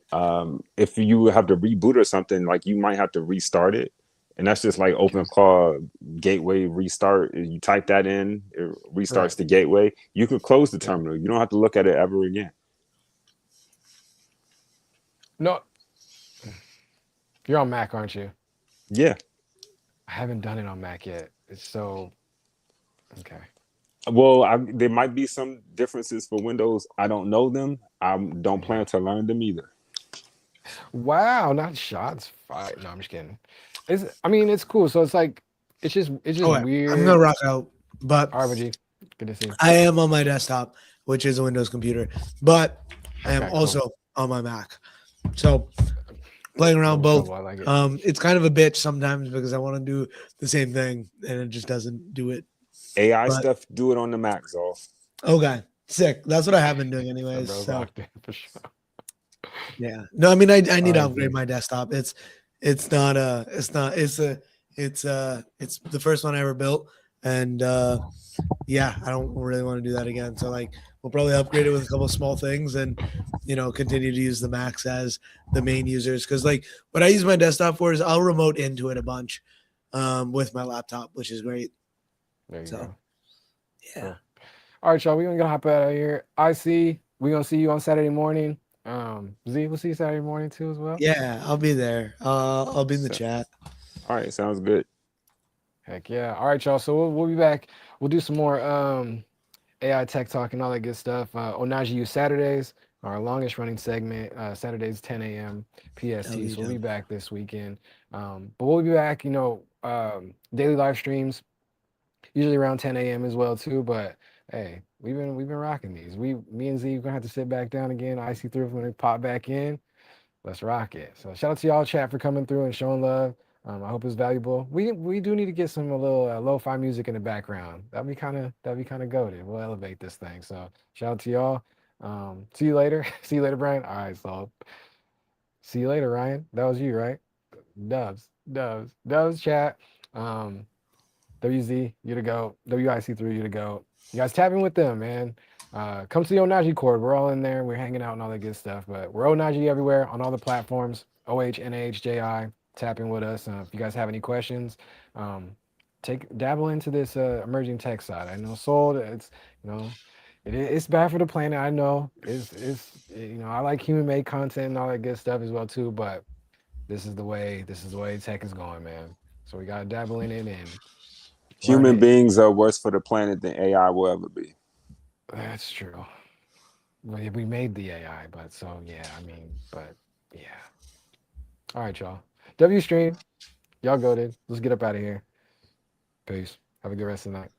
If you have to reboot or something, like you might have to restart it, and that's just like Okay. OpenClaw gateway restart. You type that in, it Right. restarts the gateway. You can close the Yeah. terminal. You don't have to look at it ever again. No, you're on Mac, aren't you? Yeah. I haven't done it on Mac yet. It's so okay. Well, there might be some differences for Windows. I don't know them. I don't Yeah. plan to learn them either. Wow, not shots fired. No, I'm just kidding. It's I mean it's cool. So it's like it's just Okay, I'm gonna weird. rock out, but RBG, good to see you. I am on my desktop, which is a Windows computer, but I am Okay, cool. also on my Mac. So playing around both. Cool, I like it. It's kind of a bitch sometimes because I want to do the same thing and it just doesn't do it. AI But stuff, do it on the Mac, Zol. okay, sick. That's what I have been doing So anyways. bro's So locked in for sure. yeah, no, I mean I need to Alright, upgrade dude. my desktop. It's not it's the first one I ever built, and yeah, I don't really want to do that again. So like we'll probably upgrade it with a couple small things and continue to use the Macs as the main users, because like what I use my desktop for is I'll remote into it a bunch with my laptop, which is great. There you So go. yeah. Cool. All right, y'all. We're gonna hop out of here. We're gonna see you on Saturday morning. Z, we'll see you Saturday morning too as well. Yeah, I'll be there. I'll be in the So- chat. All right, sounds good. Heck yeah. All right, y'all. So we'll be back. We'll do some more AI tech talk and all that good stuff. Onaji U Saturdays, our longest running segment. Saturdays 10 a.m. PST. So we'll be back this weekend. But we'll be back, daily live streams, usually around 10 a.m. as well too. But hey, we've been rocking these. Me and Z gonna have to sit back down again. IC3 when they pop back in. Let's rock it. So shout out to y'all chat for coming through and showing love. I hope it's valuable. We do need to get some a little lo-fi music in the background. That'd be kind of goated. We'll elevate this thing. So shout out to y'all. See you later. See you later, Brian. All right, so see you later, Ryan. That was you, right? Dubs, chat. WZ, you to go. WIC3, you to go. You guys tapping with them, man. Come to the Onaji Court. We're all in there. We're hanging out and all that good stuff. But we're Onaji everywhere on all the platforms. OHNHJI. Tapping with us. If you guys have any questions, dabble into this emerging tech side. I know sold. It's it's bad for the planet. I know. I like human made content and all that good stuff as well too. But this is the way tech is going, man. So we gotta dabble in it and learn Human it. beings are worse for the planet than AI will ever be. That's true. We made the AI, but so yeah, I mean, but yeah. All right, y'all. W stream. Y'all goated. Let's get up out of here. Peace. Have a good rest of the night.